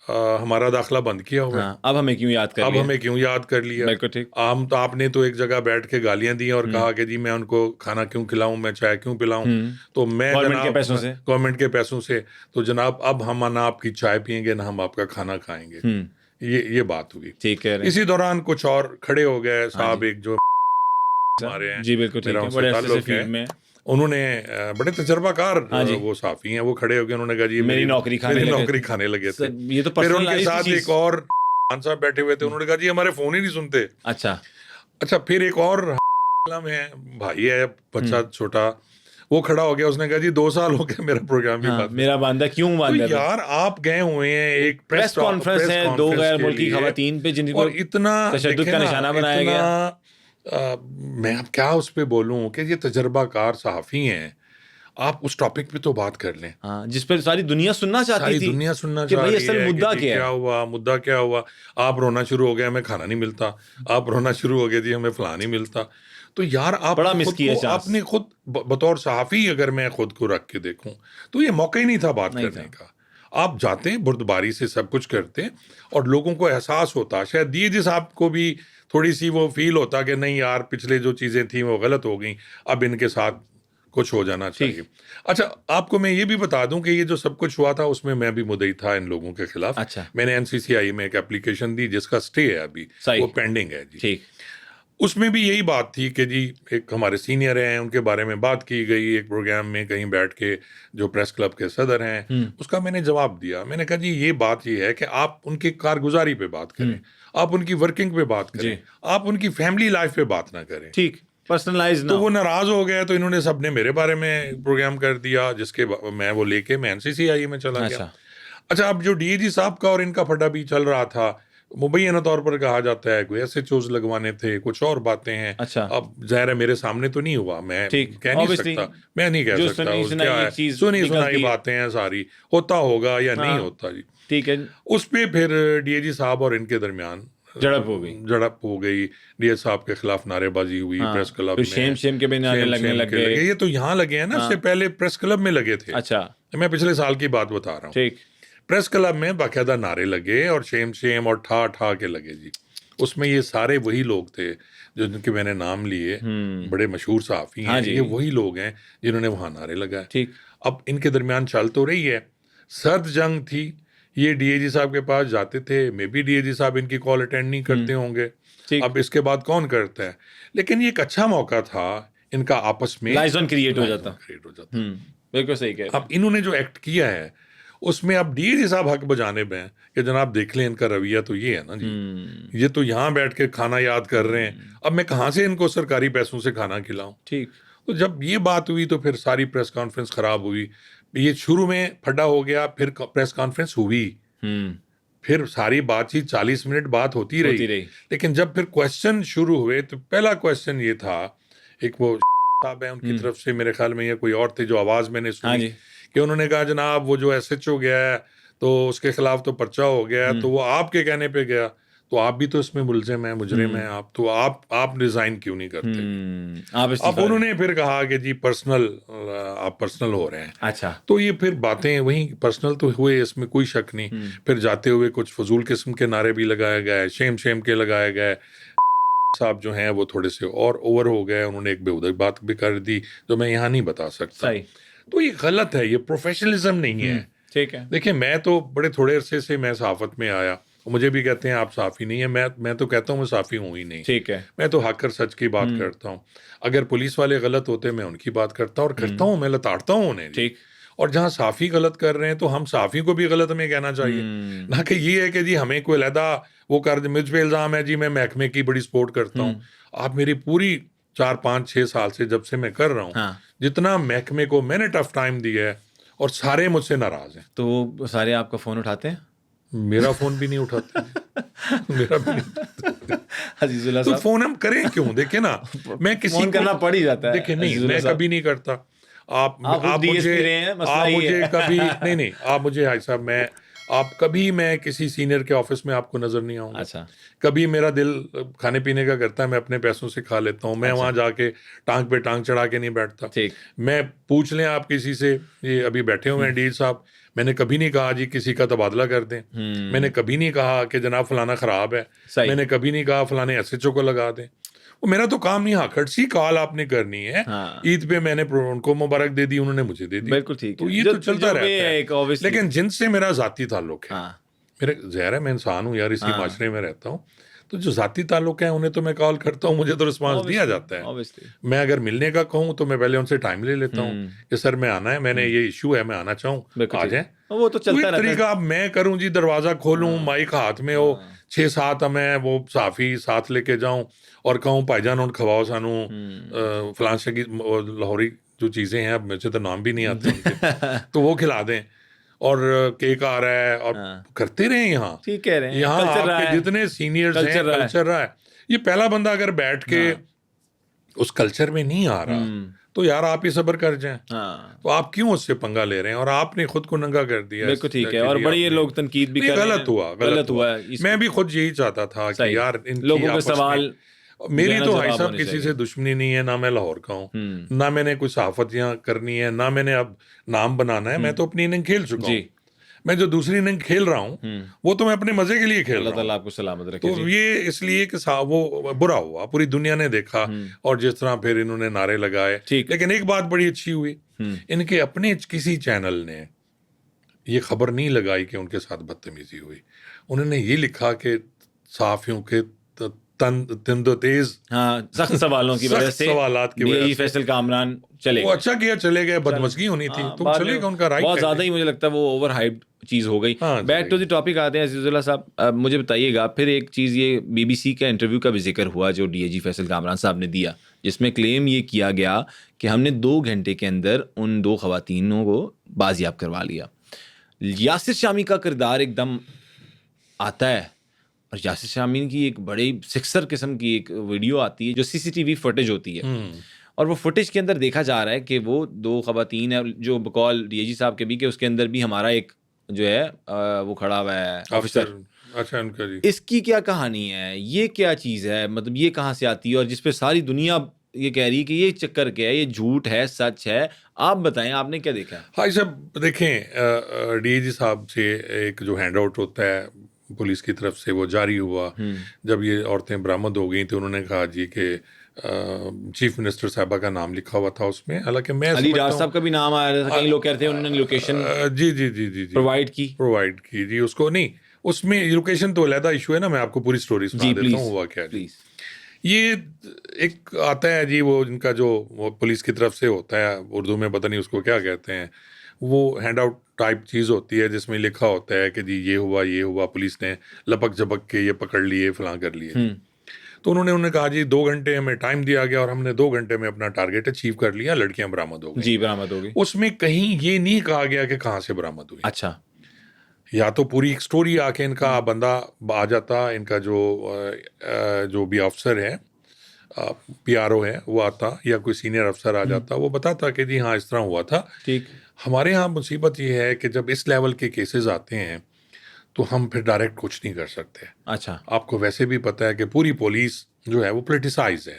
ہمارا داخلہ بند کیا ہوا ہے، ہاں اب ہمیں کیوں یاد کر اب لیا؟ ہمیں کیوں یاد کر لیا؟ بالکل ٹھیک. آپ نے تو ایک جگہ بیٹھ کے گالیاں دی اور کہا کہ جی میں ان کو کھانا کیوں کھلاؤں، میں چائے کیوں پلاؤں، تو میں گورنمنٹ کے پیسوں سے. گورنمنٹ کے پیسوں سے، تو جناب اب ہم نہ آپ کی چائے پئیں گے نہ ہم آپ کا کھانا کھائیں گے. یہ بات ہوئی. ٹھیک کہہ رہے ہیں. اسی دوران کچھ اور کھڑے ہو گئے صاحب، ایک جو ہمارے ہیں جی بالکل ٹھیک میرا ہے، ان بڑے سے عرصے سے تعلق فیلڈ ہے، میں. انہوں نے بڑے تجربہ کار جی. وہ صحافی ہیں، وہ کھڑے ہو گئے، انہوں نے کہا جی میری نوکری کھانے لگے تھے. یہ تو پھر ان کے پرسنلائزڈ ساتھ چیز. ایک اور خان صاحب بیٹھے ہوئے تھے، انہوں نے کہا جی ہمارے فون ہی نہیں سنتے. اچھا پھر ایک اور ہے بھائی ہے بچہ چھوٹا، وہ کھڑا ہو گیا، اس نے کہا جی 2 سال ہو گئے میرا پروگرام بھی بند. میرا باندھا کیوں باندھا؟ یار آپ گئے ہوئے ہیں ایک پریس کانفرنس ہے 2 غیر ملکی خواتین پہ جن کو اور اتنا تشدد کا نشانہ بنایا گیا. میں اب کیا اس پہ بولوں کہ یہ تجربہ کار صحافی ہیں، آپ اس ٹاپک پہ تو بات کر لیں جس پہ ساری دنیا سننا چاہتی ساری تھی دنیا سننا کہ چاہ بھائی رہی اصل ہے مدعا کہ جی کیا ہے. مدعا کیا ہوا. آپ رونا شروع ہو گئے ہمیں کھانا نہیں ملتا، آپ رونا شروع ہو گئے جی ہمیں فلاں نہیں ملتا. تو یار آپ بڑا مس کیا چانس. اپنے خود بطور صحافی اگر میں خود کو رکھ کے دیکھوں تو یہ موقع ہی نہیں تھا بات کرنے کا. آپ جاتے ہیں بردباری سے سب کچھ کرتے ہیں اور لوگوں کو احساس ہوتا، شاید ڈی اے جی صاحب کو بھی تھوڑی سی وہ فیل ہوتا کہ نہیں یار پچھلے جو چیزیں تھیں وہ غلط ہو گئیں، اب ان کے ساتھ کچھ ہو جانا چاہیے. اچھا آپ کو میں یہ بھی بتا دوں کہ یہ جو سب کچھ ہوا تھا اس میں بھی مدعی تھا ان لوگوں کے خلاف. میں نے NCCI میں ایک اپلیکیشن دی جس کا سٹے ہے ابھی، وہ پینڈنگ ہے جی. اس میں بھی یہی بات تھی کہ جی ایک ہمارے سینئر ہیں ان کے بارے میں بات کی گئی ایک پروگرام میں کہیں بیٹھ کے، جو پریس کلب کے صدر ہیں. اس کا میں نے جواب دیا، میں نے کہا جی یہ بات یہ ہے کہ آپ ان کی کارگزاری پہ بات کریں، آپ ان کی ورکنگ پہ بات کریں، آپ ان کی فیملی لائف پہ بات نہ کریں. ٹھیک پرسنلائز. تو وہ ناراض ہو گئے تو انہوں نے سب نے میرے بارے میں پروگرام کر دیا جس کے میں وہ لے کے میں NCCI میں چلا گیا. اچھا اب جو ڈی اے جی صاحب کا اور ان کا پھڈا بھی چل رہا تھا، مبینہ طور پر کہا جاتا ہے کوئی SHOs لگوانے تھے، کچھ اور باتیں ہیں. اب ظاہر ہے میرے سامنے تو نہیں ہوا، میں کہہ نہیں سکتا، میں نہیں کہہ سکتا کیا ہے، سنائی باتیں ہیں ساری، ہوتا ہوگا یا نہیں ہوتا جی. ٹھیک ہے. اس پہ پھر ڈی اے جی صاحب اور ان کے درمیان جڑپ ہو گئی. ڈی اے صاحب کے خلاف نعرے بازی ہوئی پریس کلب میں، شیم کے بھی نعرے لگنے لگ گئے. یہ تو یہاں لگے ہیں نا، اس سے پہلے پریس کلب میں لگے تھے. اچھا میں پچھلے سال کی بات بتا رہا ہوں. ٹھیک. پریس کلب میں باقاعدہ نعرے لگے اور شیم اور ٹھا کے لگے جی. اس میں یہ سارے وہی لوگ تھے جو جن کے میں نے نام لیے، بڑے مشہور صحافی ہیں، یہ وہی لوگ ہیں جنہوں نے وہاں نعرے لگائے. ٹھیک. اب ان کے درمیان چل تو رہی ہے، سرد جنگ تھی. یہ ڈی اے جی صاحب کے پاس جاتے تھے، میں بھی ڈی اے جی صاحب ان کی کال اٹینڈ نہیں کرتے ہوں گے. اب اس کے بعد کون کرتا ہے؟ لیکن یہ ایک اچھا موقع تھا ان کا آپس میں لائزن کریٹ ہو جاتا. بالکل صحیح کہہ رہے ہیں. اب انہوں نے جو ایکٹ کیا ہے اس میں اب ڈی اے جی صاحب حق بجانب ہیں کہ جناب دیکھ لیں ان کا رویہ تو یہ ہے نا جی، یہ تو یہاں بیٹھ کے کھانا یاد کر رہے ہیں، اب میں کہاں سے ان کو سرکاری پیسوں سے کھانا کھلاؤں. ٹھیک. تو جب یہ بات ہوئی تو پھر ساری پریس کانفرنس خراب ہوئی. یہ شروع میں پھڈا ہو گیا، پھر پریس کانفرنس ہوئی، پھر ساری بات چیت 40 منٹ بات ہوتی رہی. لیکن جب پھر کوشچن شروع ہوئے تو پہلا کوشچن یہ تھا، ایک وہ صاحب ہیں ان کی طرف سے، میرے خیال میں یہ کوئی اور تھے جو آواز میں نے سنی کہ انہوں نے کہا جناب وہ جو SHO گیا ہے تو اس کے خلاف تو پرچہ ہو گیا ہے، تو وہ آپ کے کہنے پہ گیا، تو آپ بھی تو اس میں ملزم ہیں، مجرم ہیں آپ، تو آپ ریزائن کیوں نہیں کرتے؟ اب انہوں نے پھر کہا کہ جی آپ پرسنل ہو رہے ہیں. اچھا. تو یہ پھر باتیں وہیں پرسنل تو ہوئے، اس میں کوئی شک نہیں. پھر جاتے ہوئے کچھ فضول قسم کے نعرے بھی لگائے گئے، شیم کے لگائے گئے. صاحب جو ہیں وہ تھوڑے سے اور اوور ہو گئے، انہوں نے ایک بےہودہ بات بھی کر دی جو میں یہاں نہیں بتا سکتا. تو یہ غلط ہے، یہ پروفیشنلزم نہیں ہے. ٹھیک ہے. دیکھیں میں تو بڑے تھوڑے عرصے سے میں صحافت میں آیا، مجھے بھی کہتے ہیں آپ صحافی نہیں ہیں، میں تو کہتا ہوں میں صحافی ہوں ہی نہیں. ٹھیک ہے. میں تو حق اور سچ کی بات کرتا ہوں. اگر پولیس والے غلط ہوتے میں ان کی بات کرتا ہوں، اور کرتا ہوں، میں لتاڑتا ہوں انہیں. ٹھیک. اور جہاں صحافی غلط کر رہے ہیں تو ہم صحافی کو بھی غلط ہمیں کہنا چاہیے، نہ کہ یہ ہے کہ جی ہمیں کوئی علیحدہ وہ کر دے، مجھ پہ الزام ہے جی میں محکمے کی بڑی سپورٹ کرتا ہوں. آپ میری پوری 4 5 6 سال سے جب سے میں کر رہا ہوں، جتنا محکمے کو میں نے ٹف ٹائم دیا ہے اور سارے مجھ سے ناراض ہیں. تو وہ سارے آپ کا فون اٹھاتے ہیں؟ میرا فون بھی نہیں اٹھاتے، میرا بھی نہیں اٹھاتے. عزیز اللہ تو صاحب فون ہم کریں کیوں؟ دیکھیں نا، میں کسی فون کرنا پڑ ہی جاتا ہے. دیکھیں نہیں، میں کبھی نہیں کرتا. آپ مجھے کبھی نہیں آپ مجھے حاج صاحب آپ کبھی میں کسی سینئر کے آفس میں آپ کو نظر نہیں آؤں گا. اچھا. کبھی میرا دل کھانے پینے کا کرتا ہے، میں اپنے پیسوں سے کھا لیتا ہوں. میں وہاں جا کے ٹانگ پہ ٹانگ چڑھا کے نہیں بیٹھتا. میں پوچھ لیں آپ کسی سے، یہ ابھی بیٹھے ہوئے ہیں ڈیل صاحب، میں نے کبھی نہیں کہا جی کسی کا تبادلہ کر دیں. میں نے کبھی نہیں کہا کہ جناب فلانا خراب ہے. میں نے کبھی نہیں کہا فلانے SHO کو لگا دیں. وہ میرا تو کام نہیں. ہاں کٹسی کال آپ نے کرنی ہے. عید پہ میں نے ان کو مبارک دے دی، انہوں نے مجھے دے دی. بالکل ٹھیک. تو یہ تو چلتا رہتا ہے. لیکن جن سے میرا ذاتی تعلق ہے، میرے ظاہر ہے میں انسان ہوں یار، اسی معاشرے میں رہتا ہوں، تو جو ذاتی تعلق ہیں انہیں تو میں کال کرتا ہوں، مجھے تو رسپانس دیا جاتا ہے. میں اگر ملنے کا کہوں تو میں پہلے ان سے ٹائم لے لیتا ہوں کہ سر میں آنا ہے، میں نے یہ ایشو ہے، میں آنا چاہوں، آ جائیں. وہ تو چلتا رہتا ہے. طریقہ اب میں کروں جی، دروازہ کھولوں، مائک ہاتھ میں ہو، 6 7 میں وہ صحافی ساتھ لے کے جاؤں اور کہوں بھائی جان اونٹ کھواؤ سانو فلان سے کی لاہوری جو چیزیں ہیں، اب مجھے تو نام بھی نہیں آتے ان کے، تو وہ کھلا دیں. اور کیک آ رہا ہے اور کرتے رہیں. یہاں آپ کے جتنے سینئرز ہیں، کلچر رہا ہے. یہ پہلا بندہ اگر بیٹھ کے اس کلچر میں نہیں آ رہا تو یار آپ ہی صبر کر جائیں. تو آپ کیوں اس سے پنگا لے رہے ہیں؟ اور آپ نے خود کو ننگا کر دیا. بالکل ٹھیک ہے. اور بڑی لوگ تنقید بھی کر رہے ہیں. غلط ہوا. میں بھی خود یہی چاہتا تھا کہ یار ان لوگوں کے سوال، میری تو بھائی صاحب کسی سے دشمنی نہیں ہے، نہ میں لاہور کا ہوں، نہ میں نے کوئی صحافت یہاں کرنی ہے، نہ میں نے اب نام بنانا ہے. میں تو اپنی اننگ کھیل چکا ہوں. میں جو دوسری اننگ کھیل رہا ہوں وہ تو میں اپنے مزے کے لیے کھیل رہا ہوں. اللہ تعالیٰ آپ کو سلامت رکھے. تو یہ اس لیے کہ وہ برا ہوا، پوری دنیا نے دیکھا، اور جس طرح پھر انہوں نے نعرے لگائے. لیکن ایک بات بڑی اچھی ہوئی، ان کے اپنے کسی چینل نے یہ خبر نہیں لگائی کہ ان کے ساتھ بدتمیزی ہوئی. انہوں نے یہ لکھا کہ صحافیوں کے تند و تیز سخت سوالوں کی وجہ سے سوالات کی وجہ سے فیصل کامران چلے. وہ اچھا کیا چلے گئے، بدمزگی ہونی تھی تو چلے گا، ان کا رائٹ. بہت زیادہ ہی مجھے لگتا ہے وہ اوور ہائپڈ چیز ہو گئی. بیک ٹو دی ٹاپک آتے ہیں عزیز اللہ صاحب. مجھے بتائیے گا پھر ایک چیز، یہ BBC کا انٹرویو کا بھی ذکر ہوا جو DIG فیصل کامران صاحب نے دیا، جس میں کلیم یہ کیا گیا کہ ہم نے 2 گھنٹے کے اندر ان 2 خواتینوں کو بازیاب کروا لیا. یاسر شامی کا کردار ایک دم آتا ہے، اور یاسر شامی کی ایک بڑی سکسر قسم کی ایک ویڈیو آتی ہے جو CCTV فوٹیج ہوتی ہے، اور وہ فوٹیج کے اندر دیکھا جا رہا ہے کہ وہ 2 خواتین ہیں جو بقول DIG صاحب کے بھی، کہ اس کے اندر بھی ہمارا ایک جو ہے وہ کھڑا ہوا ہے آفیسر. اچھا، ان کا جی اس کی کیا کہانی ہے؟ یہ کیا چیز ہے؟ مطلب یہ کہاں سے آتی ہے؟ اور جس پہ ساری دنیا یہ کہہ رہی ہے کہ یہ چکر کیا ہے، یہ جھوٹ ہے، سچ ہے؟ آپ بتائیں، آپ نے کیا دیکھا؟ ہاں صاحب دیکھیں، DIG صاحب سے ایک جو ہینڈ آؤٹ ہوتا ہے پولیس کی طرف سے وہ جاری ہوا. جب یہ عورتیں برآمد ہو گئیں تو انہوں نے کہا جی کہ چیف منسٹر صاحبہ کا نام لکھا ہوا تھا اس میں، حالانکہ میں علی ڈار صاحب کا بھی نام آ رہا تھا. کئی لوگ کہتے ہیں انہوں نے لوکیشن جی پرووائڈ کی جی اس کو نہیں، اس میں لوکیشن تو علیحدہ ایشو ہے نا. میں آپ کو پوری سٹوری سنا دیتا ہوں ہوا کیا. جی یہ ایک آتا ہے جی، وہ ان کا جو پولیس کی طرف سے ہوتا ہے، اردو میں پتہ نہیں اس کو کیا کہتے ہیں، وہ ہینڈ آؤٹ ٹائپ چیز ہوتی ہے جس میں لکھا ہوتا ہے کہ جی یہ ہوا، پولیس نے لپک جھپک کے یہ پکڑ لیے، فلاں کر لیے. تو انہوں نے کہا جی 2 گھنٹے ہمیں ٹائم دیا گیا اور ہم نے 2 گھنٹے میں اپنا ٹارگیٹ اچیو کر لیا، لڑکیاں برآمد ہو گئی. جی برآمد ہو گئی. اس میں کہیں یہ نہیں کہا گیا کہ کہاں سے برآمد ہوئی. اچھا، یا تو پوری ایک سٹوری آ کے ان کا بندہ آ جاتا، ان کا جو بھی افسر ہے، PRO ہے، وہ آتا، یا کوئی سینئر افسر آ جاتا، وہ بتاتا کہ جی ہاں اس طرح ہوا تھا. ٹھیک. ہمارے یہاں مصیبت یہ ہے کہ جب اس لیول کے کیسز آتے ہیں تو ہم پھر ڈائریکٹ کچھ نہیں کر سکتے. اچھا. آپ کو ویسے بھی پتہ ہے کہ پوری پولیس جو ہے وہ پولیٹیسائز ہے.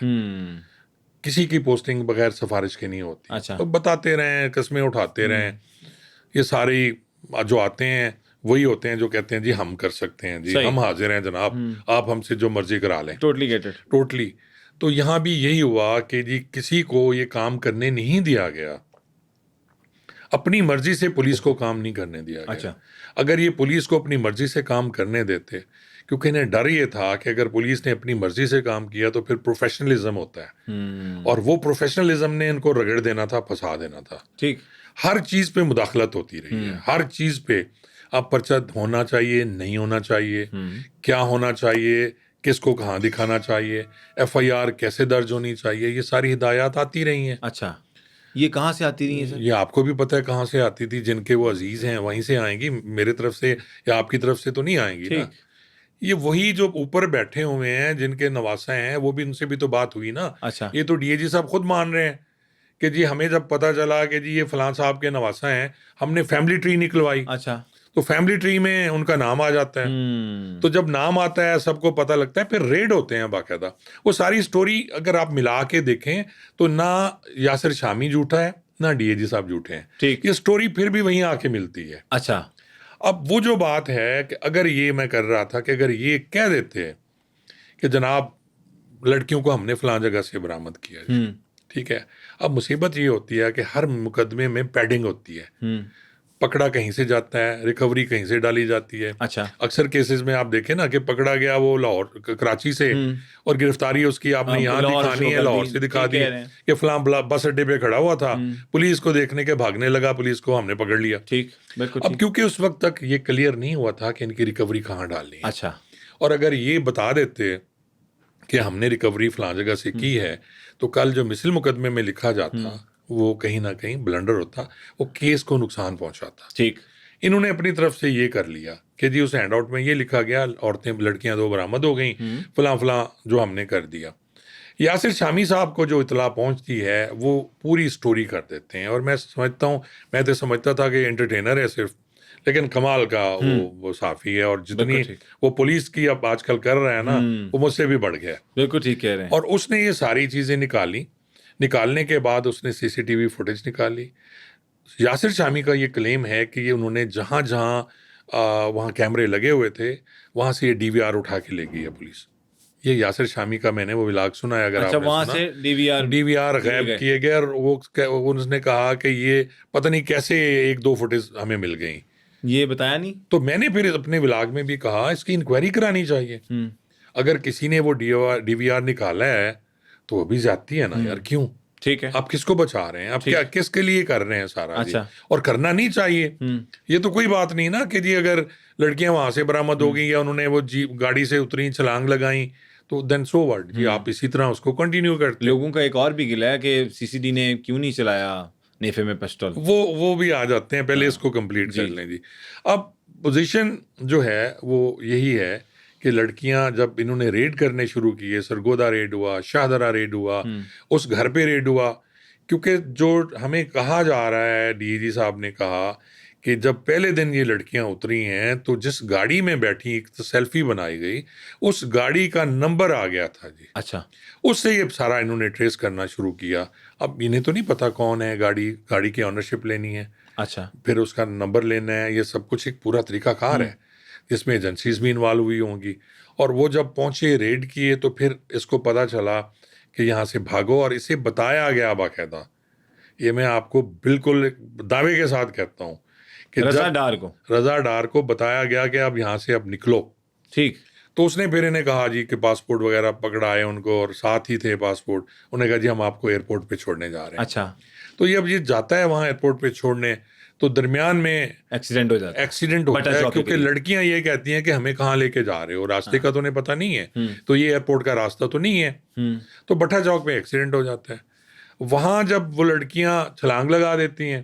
کسی کی پوسٹنگ بغیر سفارش کے نہیں ہوتی. اچھا. تو بتاتے رہیں، قسمیں اٹھاتے رہیں. یہ سارے جو آتے ہیں وہی ہوتے ہیں جو کہتے ہیں جی ہم کر سکتے ہیں، جی ہم حاضر ہیں جناب، آپ ہم سے جو مرضی کرا لیں. ٹوٹلی. تو یہاں بھی یہی ہوا کہ جی کسی کو یہ کام کرنے نہیں دیا گیا، اپنی مرضی سے پولیس کو کام نہیں کرنے دیا گیا. اچھا. اگر یہ پولیس کو اپنی مرضی سے کام کرنے دیتے، کیونکہ انہیں ڈر یہ تھا کہ اگر پولیس نے اپنی مرضی سے کام کیا تو پھر پروفیشنلزم ہوتا ہے، اور وہ پروفیشنلزم نے ان کو رگڑ دینا تھا، پھنسا دینا تھا. ٹھیک. ہر چیز پہ مداخلت ہوتی رہی ہے، ہر چیز پہ. اب پرچہ ہونا چاہیے، نہیں ہونا چاہیے، کیا ہونا چاہیے، کس کو کہاں دکھانا چاہیے، ایف آئی آر کیسے درج ہونی چاہیے، یہ ساری ہدایات آتی رہی ہیں. اچھا، یہ کہاں سے آتی رہی ہیں سر؟ یہ آپ کو بھی پتہ ہے کہاں سے آتی تھی. جن کے وہ عزیز ہیں وہیں سے آئیں گی، میرے طرف سے یا آپ کی طرف سے تو نہیں آئیں گی نا. ٹھیک. یہ وہی جو اوپر بیٹھے ہوئے ہیں جن کے نواسہ ہیں، وہ بھی ان سے بھی تو بات ہوئی نا. اچھا. یہ تو ڈی اے جی صاحب خود مان رہے ہیں کہ جی ہمیں جب پتہ چلا کہ جی یہ فلاں صاحب کے نواسہ ہیں، ہم نے فیملی ٹری نکلوائی. اچھا. تو فیملی ٹری میں ان کا نام آ جاتا ہے. تو جب نام آتا ہے سب کو پتہ لگتا ہے، پھر ریڈ ہوتے ہیں باقاعدہ. وہ ساری سٹوری اگر آپ ملا کے دیکھیں تو نہ یاسر شامی جھوٹا ہے نہ ڈی اے جی صاحب جھوٹے ہیں. ٹھیک. یہ سٹوری پھر بھی وہیں آ کے ملتی ہے. اچھا. اب وہ جو بات ہے کہ اگر یہ میں کر رہا تھا کہ اگر یہ کہہ دیتے کہ جناب لڑکیوں کو ہم نے فلاں جگہ سے برآمد کیا جی، ٹھیک ہے. اب مصیبت یہ ہوتی ہے کہ ہر مقدمے میں پیڈنگ ہوتی ہے. پکڑا کہیں سے جاتا ہے، ریکوری کہیں سے ڈالی جاتی ہے. اچھا. اکثر کیسز میں آپ دیکھیں نا کہ پکڑا گیا وہ لاہور کراچی سے، اور گرفتاری اس کی آپ نے یہاں دکھانی ہے، لاہور سے دکھا دی کہ فلاں بس اڈے پہ کھڑا ہوا تھا، پولیس کو دیکھنے کے بھاگنے لگا، پولیس کو ہم نے پکڑ لیا. ٹھیک، بالکل. اب کیونکہ اس وقت تک یہ کلیئر نہیں ہوا تھا کہ ان کی ریکوری کہاں ڈالنی ہے. اچھا. اور اگر یہ بتا دیتے کہ ہم نے ریکوری فلاں جگہ سے کی ہے، تو کل جو مثل مقدمے میں لکھا جاتا وہ کہیں نہ کہیں بلنڈر ہوتا، وہ کیس کو نقصان پہنچاتا. ٹھیک. انہوں نے اپنی طرف سے یہ کر لیا کہ جی اس ہینڈ آؤٹ میں یہ لکھا گیا عورتیں لڑکیاں 2 برآمد ہو گئیں، فلاں فلاں جو ہم نے کر دیا. یاسر شامی صاحب کو جو اطلاع پہنچتی ہے وہ پوری سٹوری کر دیتے ہیں. اور میں سمجھتا ہوں، میں تو سمجھتا تھا کہ انٹرٹینر ہے صرف، لیکن کمال کا وہ صافی ہے. اور جتنی وہ پولیس کی اب آج کل کر رہا ہے نا، وہ مجھ سے بھی بڑھ گیا. بالکل ٹھیک کہہ رہے ہیں. اور اس نے یہ ساری چیزیں نکالنے کے بعد اس نے سی سی ٹی وی فوٹیج نکالی. یاسر شامی کا یہ کلیم ہے کہ یہ انہوں نے جہاں وہاں کیمرے لگے ہوئے تھے وہاں سے یہ ڈی وی آر اٹھا کے لے گئی ہے پولیس. یہ یاسر شامی کا میں نے وہ ولاگ سنا ہے. اگر آپ نے وہاں سے ڈی وی آر غائب کیے گئے، اور وہ انہوں نے کہا کہ یہ پتہ نہیں کیسے 1-2 فوٹیج ہمیں مل گئیں. یہ بتایا نہیں. تو میں نے پھر اپنے ولاگ میں بھی کہا اس کی انکوائری کرانی چاہیے. اگر کسی نے وہ ڈی وی آر نکالا ہے تو وہ بھی زیادتی ہے نا یار. کیوں؟ ٹھیک ہے. آپ کس کو بچا رہے ہیں؟ آپ کیا کس کے لیے کر رہے ہیں سارا؟ اچھا. اور کرنا نہیں چاہیے. یہ تو کوئی بات نہیں نا کہ جی اگر لڑکیاں وہاں سے برآمد ہو گئیں یا انہوں نے وہ گاڑی سے اتری چھلانگ لگائیں تو دین سو واٹ جی، آپ اسی طرح اس کو کنٹینیو کرتے. لوگوں کا ایک اور بھی گلا ہے کہ سی سی ڈی نے کیوں نہیں چلایا نیفے میں پسٹل. وہ بھی آ جاتے ہیں، پہلے اس کو کمپلیٹ کر لیں جی. اب پوزیشن جو ہے وہ یہی ہے کہ لڑکیاں جب انہوں نے ریڈ کرنے شروع کیے، سرگودا ریڈ ہوا، شاہدرہ ریڈ ہوا، اس گھر پہ ریڈ ہوا. کیونکہ جو ہمیں کہا جا رہا ہے، ڈی اے جی صاحب نے کہا کہ جب پہلے دن یہ لڑکیاں اتری ہیں تو جس گاڑی میں بیٹھی ایک سیلفی بنائی گئی، اس گاڑی کا نمبر آ گیا تھا جی. اچھا. اس سے یہ سارا انہوں نے ٹریس کرنا شروع کیا. اب انہیں تو نہیں پتا کون ہے، گاڑی کی آنرشپ لینی ہے، اچھا، پھر اس کا نمبر لینا ہے. یہ سب کچھ ایک پورا طریقہ کار ہے جس میں ایجنسیز بھی انوالو ہوئی ہوں گی. اور وہ جب پہنچے ریڈ کیے تو پھر اس کو پتہ چلا کہ یہاں سے بھاگو، اور اسے بتایا گیا باقاعدہ. یہ میں آپ کو بالکل دعوے کے ساتھ کہتا ہوں کہ رضا ڈار کو بتایا گیا کہ اب یہاں سے اب نکلو. ٹھیک. تو اس نے پھر انہیں کہا جی کہ پاسپورٹ وغیرہ پکڑائے ان کو، اور ساتھ ہی تھے پاسپورٹ. انہوں نے کہا جی ہم آپ کو ایئرپورٹ پہ چھوڑنے جا رہے ہیں. اچھا. تو یہ اب یہ جاتا ہے وہاں ایئرپورٹ پہ چھوڑنے، تو درمیان میں ایکسیڈنٹ ہوتا ہے کیونکہ لڑکیاں یہ کہتی ہیں کہ ہمیں کہاں لے کے جا رہے ہو، راستے کا تو انہیں پتہ نہیں ہے، تو یہ ایئرپورٹ کا راستہ تو نہیں ہے. تو بٹھا چوک میں ایکسیڈنٹ ہو جاتا ہے. وہاں جب وہ لڑکیاں چھلانگ لگا دیتی ہیں،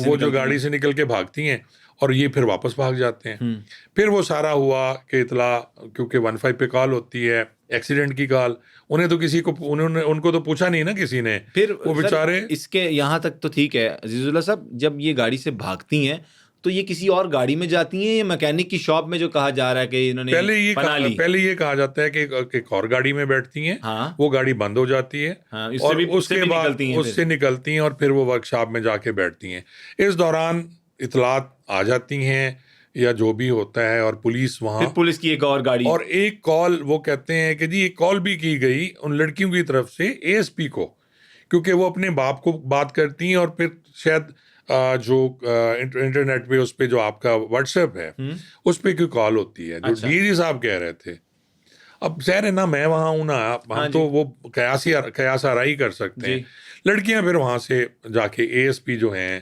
وہ جو گاڑی سے نکل کے بھاگتی ہیں، اور یہ پھر واپس بھاگ جاتے ہیں. پھر وہ سارا ہوا کہ اطلاع، کیونکہ 15 پہ کال ہوتی ہے ایکسیڈنٹ کی کال، انہیں تو کسی کو ان کو تو پوچھا نہیں نا کسی نے. پھر وہ بیچارے اس کے یہاں تک تو ٹھیک ہے عزیز اللہ صاحب، جب یہ گاڑی سے بھاگتی ہیں تو یہ کسی اور گاڑی میں جاتی ہیں یا میکینک کی شاپ میں جو کہا جا رہا ہے کہ انہوں نے پہلے یہ کہا جاتا ہے کہ ایک اور گاڑی میں بیٹھتی ہیں، وہ گاڑی بند ہو جاتی ہے، اور اس کے بعد اس سے نکلتی ہیں اور پھر وہ ورک شاپ میں جا کے بیٹھتی ہیں. اس دوران اطلاعات آ جاتی ہیں یا جو بھی ہوتا ہے، اور پولیس وہاں، پولیس کی ایک اور گاڑی، اور ایک کال وہ کہتے ہیں کہ جی ایک کال بھی کی گئی ان لڑکیوں کی طرف سے اے ایس پی کو، کیونکہ وہ اپنے باپ کو بات کرتی ہیں، اور پھر شاید جو انٹرنیٹ پہ اس پہ جو آپ کا واٹس ایپ ہے اس پہ کوئی کال ہوتی ہے جو ڈی اے جی صاحب کہہ رہے تھے. اب ظاہر ہے نا میں وہاں ہوں نا، ہم تو وہ قیاس آرائی کر سکتے ہیں. لڑکیاں پھر وہاں سے جا کے اے ایس پی جو ہیں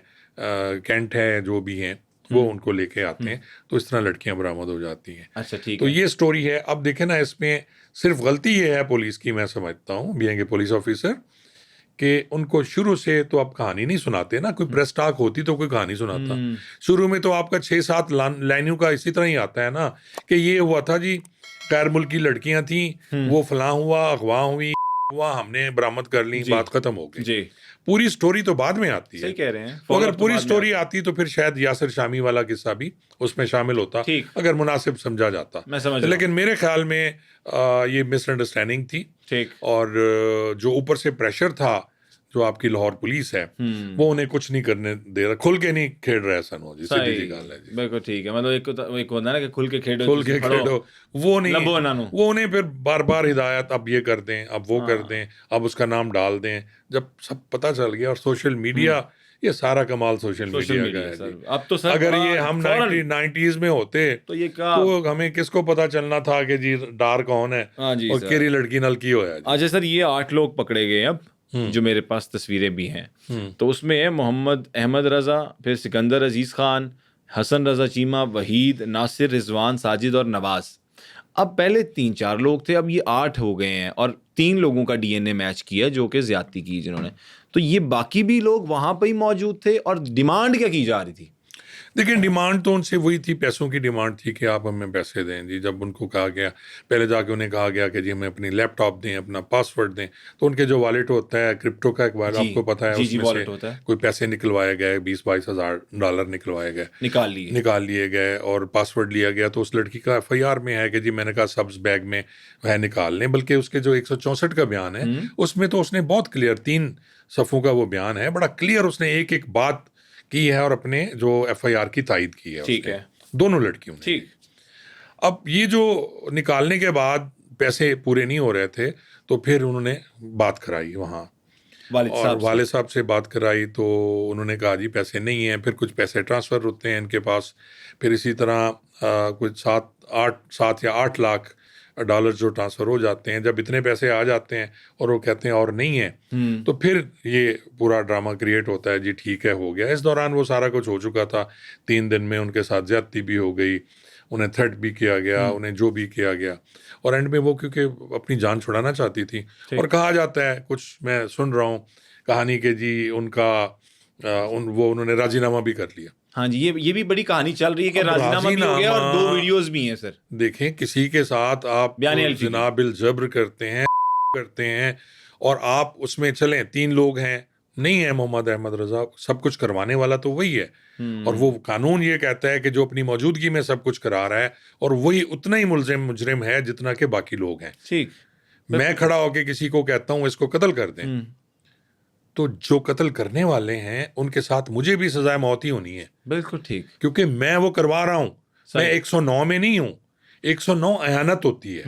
کینٹ ہے جو بھی ہیں وہ ان کو لے کے آتے ہیں, تو اس طرح لڑکیاں برآمد ہو جاتی ہیں. اچھا ٹھیک تو ہے. یہ سٹوری ہے. اب دیکھیں نا, اس میں صرف غلطی یہ ہے پولیس کی, میں سمجھتا ہوں بینگ اے پولیس آفیسر, کہ ان کو شروع سے تو آپ کہانی نہیں سناتے نا. کوئی پریس ٹاک ہوتی تو کوئی کہانی سناتا. شروع میں تو آپ کا 6-7 لائنوں کا اسی طرح ہی آتا ہے نا, کہ یہ ہوا تھا جی, غیر ملکی لڑکیاں تھیں, وہ فلاں ہوا, اغوا ہوئی, ہوا, ہم نے برآمد کر لی, بات ختم ہو گئی. جی پوری سٹوری تو بعد میں آتی ہے. صحیح کہہ رہے ہیں. تو اگر پوری سٹوری آتی تو پھر شاید یاسر شامی والا قصہ بھی اس میں شامل ہوتا, اگر مناسب سمجھا جاتا. میں سمجھ. لیکن میرے خیال میں یہ مس انڈرسٹینڈنگ تھی. ٹھیک. اور جو اوپر سے پریشر تھا, جو آپ کی لاہور پولیس ہے, وہ انہیں کچھ نہیں کرنے دے رہا, کھل کے نہیں کھیل رہے سن. ہو جی سیدھی سی گل ہے جی. بالکل ٹھیک ہے. مطلب ایک ہوتا ہے نا کہ کھل کے کھیلو, کھل کے کھیلو, وہ نہیں, وہ انہیں پھر بار بار ہدایت, اب یہ کر دیں, اب وہ کر دیں, اب اس کا نام ڈال دیں. جب سب پتہ چل گیا, اور سوشل میڈیا, یہ سارا کمال سوشل میڈیا کا ہے جی. اب تو سر اگر یہ ہم 90s میں ہوتے تو ہمیں کس کو پتا چلنا تھا کہ جی ڈار کون ہے اور کیری لڑکی نال کی ہوا ہے. اچھا سر, یہ 8 لوگ پکڑے گئے اب, جو میرے پاس تصویریں بھی ہیں. تو اس میں محمد احمد رضا, پھر سکندر عزیز خان, حسن رضا چیمہ, وحید, ناصر, رضوان, ساجد اور نواز. اب پہلے 3-4 لوگ تھے, اب یہ 8 ہو گئے ہیں, اور 3 لوگوں کا ڈی این اے میچ کیا جو کہ زیادتی کی جنہوں نے. تو یہ باقی بھی لوگ وہاں پہ ہی موجود تھے, اور ڈیمانڈ کیا کی جا رہی تھی؟ دیکھیں, ڈیمانڈ تو ان سے وہی تھی, پیسوں کی ڈیمانڈ تھی کہ آپ ہمیں پیسے دیں جی. جب ان کو کہا گیا, پہلے جا کے انہیں کہا گیا کہ جی ہمیں اپنی لیپ ٹاپ دیں, اپنا پاس ورڈ دیں, تو ان کے جو والیٹ ہوتا ہے کرپٹو کا ایک والٹ, آپ کو پتہ ہے, اس میں سے کوئی پیسے نکلوائے گئے, $20-22,000 نکلوائے گئے, نکال لیے گئے, اور پاس ورڈ لیا گیا. تو اس لڑکی کا FIR میں ہے کہ جی میں نے کہا سبز بیگ میں وہ نکال لیں. بلکہ اس کے جو 164 کا بیان ہے, اس میں تو اس نے بہت کلیئر, 3 صفوں کا وہ بیان ہے, بڑا کلیئر اس نے ایک ایک بات کی ہے, اور اپنے جو FIR کی تائید کی ہے. ٹھیک ہے, دونوں لڑکیوں نے. ٹھیک. اب یہ جو نکالنے کے بعد پیسے پورے نہیں ہو رہے تھے, تو پھر انہوں نے بات کرائی وہاں, اور والد صاحب سے بات کرائی. تو انہوں نے کہا جی پیسے نہیں ہیں. پھر کچھ پیسے ٹرانسفر ہوتے ہیں ان کے پاس. پھر اسی طرح کچھ 7 یا 8 لاکھ ڈالر جو ٹرانسفر ہو جاتے ہیں. جب اتنے پیسے آ جاتے ہیں اور وہ کہتے ہیں اور نہیں ہیں, تو پھر یہ پورا ڈرامہ کریٹ ہوتا ہے جی ٹھیک ہے ہو گیا. اس دوران وہ سارا کچھ ہو چکا تھا. 3 دن میں ان کے ساتھ زیادتی بھی ہو گئی, انہیں تھریٹ بھی کیا گیا, انہیں جو بھی کیا گیا. اور اینڈ میں وہ کیونکہ اپنی جان چھڑانا چاہتی تھی, اور کہا جاتا ہے, کچھ میں سن رہا ہوں کہانی کہ جی ان کا انہوں نے راضی نامہ بھی کر لیا. ہاں جی, یہ بھی بڑی کہانی چل رہی ہے کہ راضی نامہ بھی ہو گیا, اور 2 ویڈیوز بھی ہیں سر. دیکھیں, کسی کے ساتھ آپ جناب الجبر کرتے ہیں, اور آپ اس میں چلیں, 3 لوگ ہیں, نہیں ہے محمد احمد رضا, سب کچھ کروانے والا تو وہی ہے. اور وہ قانون یہ کہتا ہے کہ جو اپنی موجودگی میں سب کچھ کرا رہا ہے, اور وہی اتنا ہی مجرم ہے جتنا کہ باقی لوگ ہیں. ٹھیک. میں کھڑا ہو کے کسی کو کہتا ہوں اس کو قتل کر دیں, تو جو قتل کرنے والے ہیں ان کے ساتھ مجھے بھی سزائے موت ہی ہونی ہے. بالکل ٹھیک. کیونکہ میں وہ کروا رہا ہوں, میں 109 میں نہیں ہوں. 109 اعانت ہوتی ہے.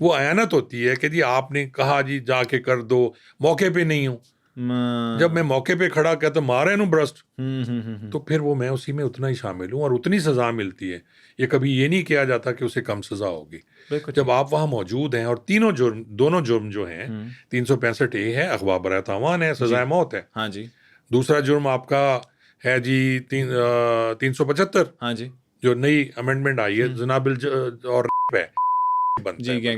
وہ اعانت ہوتی ہے کہ جی آپ نے کہا جی جا کے کر دو, موقع پہ نہیں ہوں. جب میں موقع پہ کھڑا کہتا مارے نو برسٹ, تو پھر وہ میں اسی میں اتنا ہی شامل ہوں, اور اتنی سزا ملتی ہے. یہ کبھی یہ نہیں کیا جاتا کہ اسے کم سزا ہوگی. جب آپ وہاں موجود ہیں, اور دونوں جرم جو ہیں, 365A ہے, اغوا برائے تاوان ہے, سزائے موت ہے. ہاں جی. دوسرا جرم آپ کا ہے جی 375, ہاں جی, جو نئی امینڈمنٹ آئی ہے, جناب اور بنتا ہے,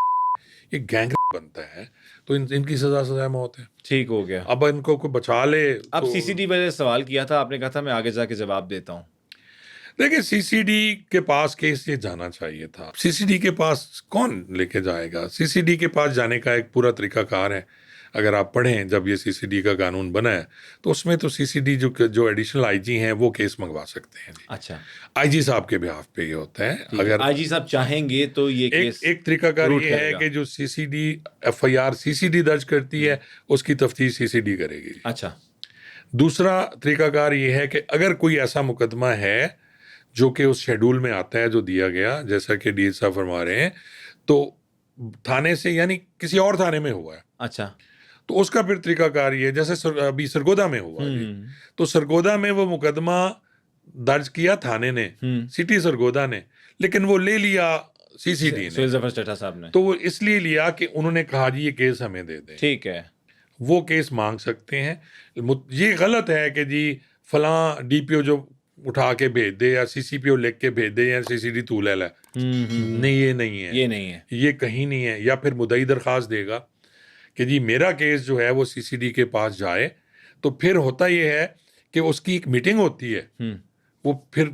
یہ گینگ بنتا ہے. تو ان کی سزائے موت ہے. ٹھیک ہو گیا. اب ان کو کوئی بچا لے. اب CCD پہ سوال کیا تھا آپ نے, کہا تھا میں آگے جا کے جواب دیتا ہوں. دیکھیں, CCD کے پاس کیس یہ جانا چاہیے تھا. CCD کے پاس کون لے کے جائے گا؟ CCD کے پاس جانے کا ایک پورا طریقہ کار ہے. اگر آپ پڑھیں, جب یہ CCD کا قانون بنا ہے, تو اس میں تو CCD جو ایڈیشنل IG ہیں وہ کیس منگوا سکتے ہیں. اچھا, IG صاحب کے بہاف پہ یہ ہوتا ہے. اگر IG صاحب چاہیں گے تو یہ کیس, ایک طریقہ کار یہ ہے کہ جو CCD FIR CCD درج کرتی ہے, اس کی تفتیش CCD کرے گی. اچھا. دوسرا طریقہ کار یہ ہے کہ اگر کوئی ایسا مقدمہ ہے جو کہ اس شیڈول میں آتا ہے جو دیا گیا, جیسا کہ DH صاحب فرما رہے ہیں, تو تھانے سے, یعنی کسی اور تھانے میں ہوا ہے. اچھا. تو اس کا پھر طریقہ کار یہ ہے, جیسے ابھی سرگودا میں ہوا, تو سرگودا میں وہ مقدمہ درج کیا تھانے نے, سٹی سرگودا نے, لیکن وہ لے لیا CCD نے. تو وہ اس لیے لیا کہ انہوں نے کہا جی یہ کیس ہمیں دے دیں. ٹھیک ہے. وہ کیس مانگ سکتے ہیں. یہ غلط ہے کہ جی فلاں ڈی پی او جو اٹھا کے بھیج دے یا سی سی پی او لکھ کے بھیج دے یا سی سی ڈی تو لے لے. نہیں یہ نہیں ہے, یہ نہیں ہے, یہ کہیں نہیں ہے. یا پھر مدعی درخواست دے گا کہ جی میرا کیس جو ہے وہ سی سی ڈی کے پاس جائے, تو پھر ہوتا یہ ہے کہ اس کی ایک میٹنگ ہوتی ہے, وہ پھر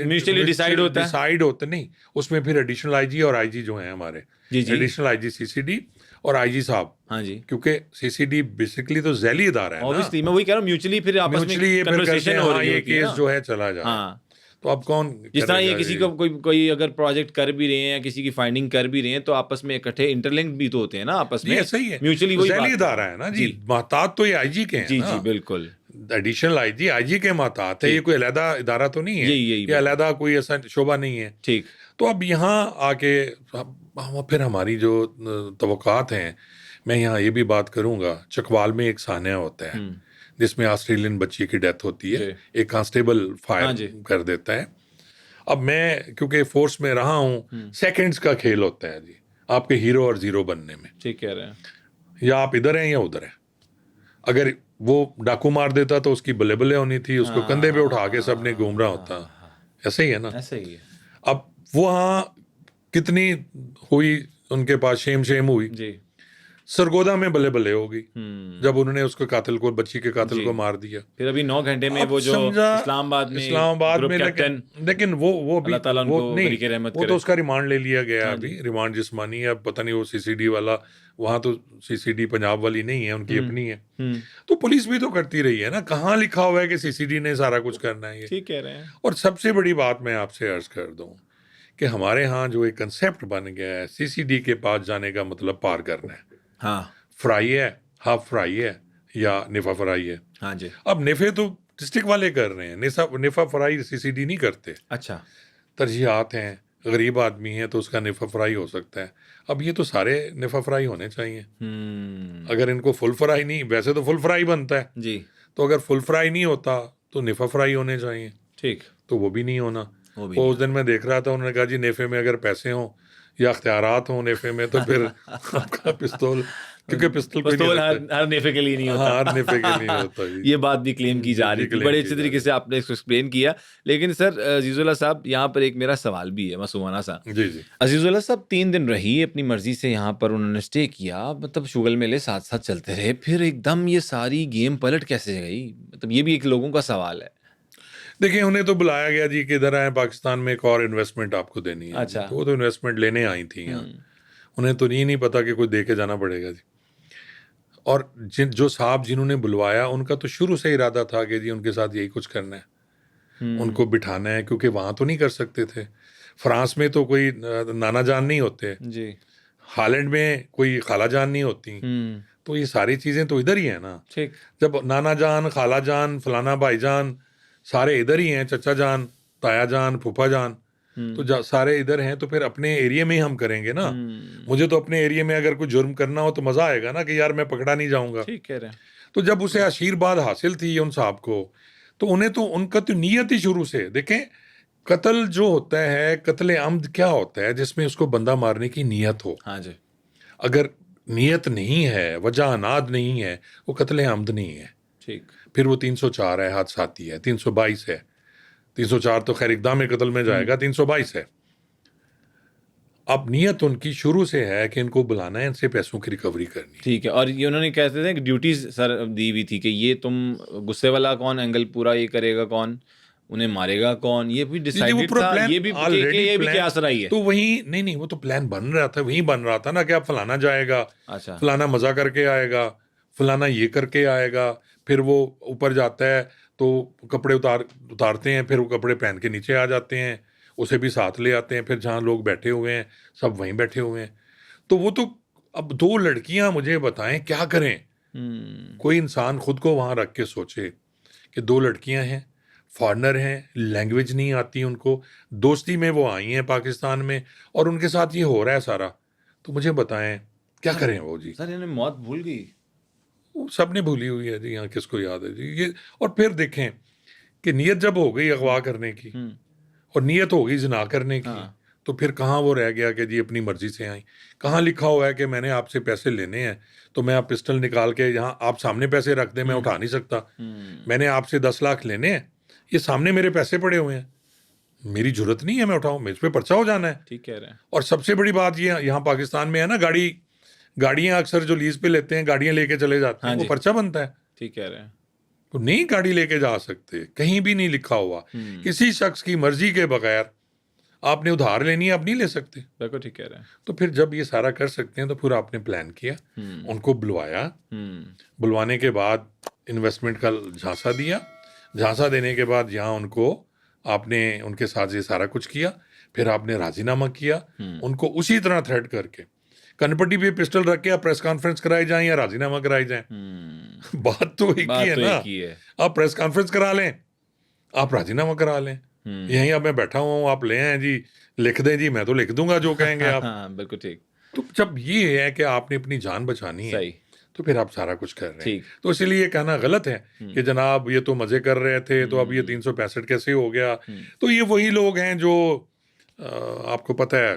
میوچلی ڈیسائیڈ ہوتا نہیں, اس میں پھر ایڈیشنل آئی جی اور آئی جی جو ہیں ہمارے, additional I G C C D اور آئی جی صاحب, ہاں جی, کیونکہ سی سی ڈی بیسکلی تو ذیلی ادارہ ہے نا, obviously میں وہی کہہ رہا ہوں, میوچلی پھر آپس میں کنورسیشن ہو رہی ہے, یہ کیس جو ہے چلا جائے. ہاں, تو اب کون جس طرح یہ کسی کو کوئی اگر پروجیکٹ کر بھی رہے ہیں یا کسی کی فائنڈنگ کر بھی رہے ہیں تو آپس میں اکٹھے انٹرلنک بھی تو ہوتے ہیں نا آپس میں, صحیح ہے, میوچلی وہی ذیلی ادارہ ہے نا جی, محتاط تو یہ آئی جی کے ہیں. جی جی بالکل, ایڈیشنل آئی جی کے محتاط ہے, یہ کوئی علیحدہ ادارہ تو نہیں ہے, یہ علیحدہ کوئی ایسا شعبہ نہیں ہے. ٹھیک. تو اب یہاں آ کے پھر ہماری جو توقعات ہیں, میں یہاں یہ بھی بات کروں گا, چکوال میں ایک سانحہ ہوتا ہے جس میں آسٹریلین بچی کی ڈیتھ ہوتی ہے, ایک کانسٹیبل فائر کر دیتا ہے. اب میں کیونکہ فورس میں رہا ہوں, سیکنڈز کا کھیل ہوتا ہے جی آپ کے ہیرو اور زیرو بننے میں. ٹھیک کہہ رہے ہیں, یا آپ ادھر ہیں یا ادھر ہیں. اگر وہ ڈاکو مار دیتا تو اس کی بلے بلے ہونی تھی, اس کو کندھے پہ اٹھا کے سب نے گھوم رہا ہوتا, ایسے ہی ہے نا. ایسا ہی ہے. اب وہاں کتنی ہوئی ان کے پاس شیم ہوئی جی, سرگودا میں بلے بلے ہو گئی جب انہوں نے اس کو قاتل کو, بچی کے قاتل کو مار دیا. پھر ابھی 9 گھنٹے میں وہ جو اسلام آباد میں لیکن وہ بھی نہیں, وہ تو اس کا ریمانڈ لے لیا گیا, ابھی ریمانڈ جسمانی ہے. اب پتہ نہیں وہ سی سی ڈی والا, وہاں تو سی سی ڈی پنجاب والی نہیں ہے, ان کی اپنی ہے. تو پولیس بھی تو کرتی رہی ہے نا, کہاں لکھا ہوا ہے کہ سی سی ڈی نے سارا کچھ کرنا ہے. ٹھیک کہہ رہے ہیں. اور سب سے بڑی بات میں آپ سے عرض کر دوں کہ ہمارے ہاں جو ایک کنسیپٹ بن گیا ہے, سی سی ڈی کے پاس جانے کا مطلب پار کرنا ہے. ہاں, فرائی ہے, ہاف فرائی ہے یا نفا فرائی ہے. ہاں جی. اب نفے تو ڈسٹرکٹ والے کر رہے ہیں, نفا فرائی سی سی ڈی نہیں کرتے. اچھا, ترجیحات ہیں, غریب آدمی ہے تو اس کا نفا فرائی ہو سکتا ہے. اب یہ تو سارے نفا فرائی ہونے چاہیے. اگر ان کو فل فرائی نہیں, ویسے تو فل فرائی بنتا ہے جی, تو اگر فل فرائی نہیں ہوتا تو نفا فرائی ہونے چاہیے. ٹھیک. تو وہ بھی نہیں ہونا. وہ اس دن میں دیکھ رہا تھا, انہوں نے کہا جی نیفے میں اگر پیسے ہوں یا اختیارات ہوں نیفے میں, تو پھر آپ کا پستول, کیونکہ پستول ہر نیفے کے لیے نہیں ہوتا, ہر نیفے کے لیے ہوتا. یہ بات بھی کلیم کی جا رہی تھی, بڑے اچھے طریقے سے آپ نے اس کو ایکسپلین کیا. لیکن سر عزیز اللہ صاحب, یہاں پر ایک میرا سوال بھی ہے معصومانہ سا. جی جی. عزیز اللہ صاحب 3 دن رہی اپنی مرضی سے یہاں پر, انہوں نے اسٹے کیا, مطلب شغل میلے ساتھ ساتھ چلتے رہے, پھر ایک دم یہ ساری گیم پلٹ کیسے گئی؟ مطلب یہ بھی ایک لوگوں کا سوال ہے. دیکھیں, انہیں تو بلایا گیا جی کہ ادھر آئیں, پاکستان میں ایک اور انویسٹمنٹ آپ کو دینی ہے. اچھا. تو وہ تو انویسٹمنٹ لینے آئی تھیں یہاں, انہیں تو یہ نہیں پتا کہ کوئی دے کے جانا پڑے گا جی. اور جو صاحب جنہوں نے بلوایا, ان کا تو شروع سے ارادہ تھا کہ جی ان کے ساتھ یہی کچھ کرنا ہے, ان کو بٹھانا ہے, کیونکہ وہاں تو نہیں کر سکتے تھے. فرانس میں تو کوئی نانا جان نہیں ہوتے جی, ہالینڈ میں کوئی خالہ جان نہیں ہوتی, تو یہ ساری چیزیں تو ادھر ہی ہیں نا. ٹھیک. جب نانا جان, خالہ جان, فلانا بھائی جان سارے ادھر ہی ہیں, چچا جان, تایا جان, پھوپھا جان, تو سارے ادھر ہیں, تو پھر اپنے ایریے میں ہی ہم کریں گے نا. مجھے تو اپنے ایریے میں اگر کوئی جرم کرنا ہو تو مزہ آئے گا نا, کہ یار میں پکڑا نہیں جاؤں گا. ٹھیک کہہ رہے ہیں. تو جب اسے آشیرواد حاصل تھی ان صاحب کو, تو انہیں تو ان کا تو نیت ہی شروع سے, دیکھیں قتل جو ہوتا ہے, قتل عمد کیا ہوتا ہے, جس میں اس کو بندہ مارنے کی نیت ہو. ہاں جی. اگر نیت نہیں ہے, وجہ اناد نہیں ہے, وہ قتل عمد نہیں ہے. ٹھیک. پھر وہ 304 ہے, حادثاتی ہے, 322 ہے. 304 تو خیر اقدام قتل میں جائے گا, 322 ہے. اب نیت ان کی شروع سے ہے کہ ان کو بلانا ہے, ان سے پیسوں کی ریکوری کرنی ہے. ٹھیک ہے. اور یہ انہوں نے کہتے تھے کہ ڈیوٹیز سر دی ہوئی تھی کہ یہ تم غصے والا کون اینگل پورا یہ کرے گا, کون انہیں مارے گا, کون, یہ بھی ڈیسائیڈڈ تھا. یہ بھی یہ بھی کیا اثر آئی ہے. تو وہیں نہیں, وہ تو پلان بن رہا تھا, وہیں بن رہا تھا نا کہ اب فلانا جائے گا, اچھا, فلانا مزہ کر کے آئے گا, فلانا یہ کر کے آئے گا. پھر وہ اوپر جاتا ہے تو کپڑے اتارتے ہیں, پھر وہ کپڑے پہن کے نیچے آ جاتے ہیں, اسے بھی ساتھ لے آتے ہیں. پھر جہاں لوگ بیٹھے ہوئے ہیں سب وہیں بیٹھے ہوئے ہیں. تو وہ تو اب 2 لڑکیاں مجھے بتائیں کیا کریں. کوئی انسان خود کو وہاں رکھ کے سوچے کہ 2 لڑکیاں ہیں, فارنر ہیں, لینگویج نہیں آتی ان کو, دوستی میں وہ آئی ہیں پاکستان میں, اور ان کے ساتھ یہ ہو رہا ہے سارا. تو مجھے بتائیں کیا کریں وہ جی. سر انہیں موت بھول گئی, سب نے بھولی ہوئی ہے جی, یہاں کس کو یاد ہے جی یہ. اور پھر دیکھیں کہ نیت جب ہو گئی اغوا کرنے کی, اور نیت ہو گئی زنا کرنے کی, تو پھر کہاں وہ رہ گیا کہ جی اپنی مرضی سے آئیں؟ کہاں لکھا ہوا ہے کہ میں نے آپ سے پیسے لینے ہیں تو میں آپ پسٹل نکال کے یہاں آپ سامنے پیسے رکھ دیں، میں اٹھا نہیں سکتا. میں نے آپ سے 10 لاکھ لینے ہیں، یہ سامنے میرے پیسے پڑے ہوئے ہیں، میری ضرورت نہیں ہے میں اٹھاؤں، مجھ پہ پرچہ ہو جانا ہے. ٹھیک کہہ رہے ہیں. اور سب سے بڑی بات یہ یہاں پاکستان میں ہے نا، گاڑیاں اکثر جو لیز پہ لیتے ہیں گاڑیاں لے کے چلے جاتے ہیں، وہ پرچہ بنتا ہے. ٹھیک کہہ رہے ہیں. تو نہیں گاڑی لے کے جا سکتے، کہیں بھی نہیں لکھا ہوا. کسی شخص کی مرضی کے بغیر آپ نے ادھار لینی ہے، آپ نہیں لے سکتے. بالکل ٹھیک کہہ رہے ہیں. تو پھر جب یہ سارا کر سکتے ہیں تو پھر آپ نے پلان کیا، ان کو بلوایا، بلوانے کے بعد انویسٹمنٹ کا جھانسا دیا، جھانسا دینے کے بعد یہاں ان کو آپ نے ان کے ساتھ یہ سارا کچھ کیا، پھر آپ نے راضی نامہ کیا، ان کو اسی طرح تھریٹ کر کے کنپٹی پہ پسٹل رکھ کے آپ پریس کانفرنس کرائی جائیں یا راضی نامہ کرائی جائیں. بات تو ایک ہی ہے نا. آپ پریس کانفرنس کرا لیں، آپ راضی نامہ کرا لیں. یہیں اب میں بیٹھا ہوا ہوں، آپ لے آئیں جی، لکھ دیں جی، میں تو لکھ دوں گا جو کہیں گے آپ. بالکل ٹھیک. تو جب یہ ہے کہ آپ نے اپنی جان بچانی ہے تو پھر آپ سارا کچھ کر رہے ہیں. تو اسی لیے یہ کہنا غلط ہے کہ جناب یہ تو مزے کر رہے تھے تو اب یہ 365 کیسے ہو گیا. تو یہ وہی لوگ ہیں جو آپ کو پتہ ہے،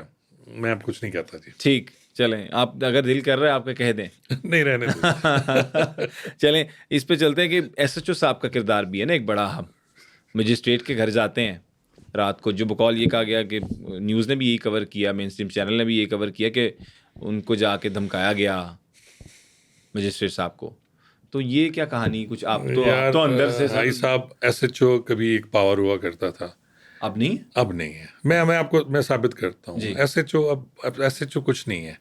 میں اب کچھ نہیں کہتا جی. ٹھیک، چلیں آپ اگر دل کر رہے ہیں آپ کا کہہ دیں. نہیں رہنے دیں. چلیں اس پہ چلتے ہیں کہ ایس ایچ او صاحب کا کردار بھی ہے نا ایک بڑا اہم. مجسٹریٹ کے گھر جاتے ہیں رات کو، جو بقول یہ کہا گیا کہ نیوز نے بھی یہی کور کیا، مین اسٹریم چینل نے بھی یہی کور کیا کہ ان کو جا کے دھمکایا گیا مجسٹریٹ صاحب کو. تو یہ کیا کہانی کچھ آپ تو اندر سے بھائی صاحب، ایس ایچ او کبھی ایک پاور ہوا کرتا تھا، اب نہیں، اب نہیں ہے. میں آپ کو میں ثابت کرتا ہوں. ایس ایچ او اب ایس ایچ او کچھ نہیں ہے.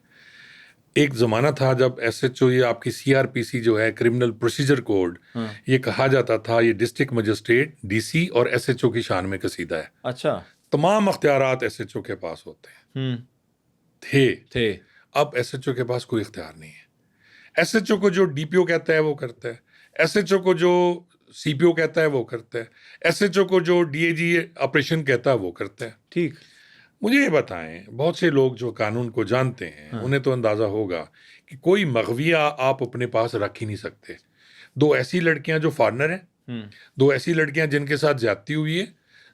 ایک زمانہ تھا جب ایس ایچ او، یہ آپ کی سی آر پی سی جو ہے، کرمنل پروسیجر کوڈ، یہ کہا جاتا تھا یہ ڈسٹرکٹ مجسٹریٹ، ڈی سی اور ایس ایچ او کی شان میں قصیدہ ہے. اچھا، تمام اختیارات ایس ایچ او کے پاس ہوتے ہیں، تھے. اب ایس ایچ او کے پاس کوئی اختیار نہیں ہے. ایس ایچ او کو جو ڈی پی او کہتا ہے وہ کرتا ہے، ایس ایچ او کو جو سی پی او کہتا ہے وہ کرتا ہے، ایس ایچ او کو جو ڈی اے جی آپریشن کہتا ہے وہ کرتا ہے. ٹھیک. مجھے یہ بتائیں، بہت سے لوگ جو قانون کو جانتے ہیں انہیں تو اندازہ ہوگا کہ کوئی مغویہ آپ اپنے پاس رکھ ہی نہیں سکتے. 2 ایسی لڑکیاں جو فارنر ہیں، 2 ایسی لڑکیاں جن کے ساتھ زیادتی ہوئی ہے،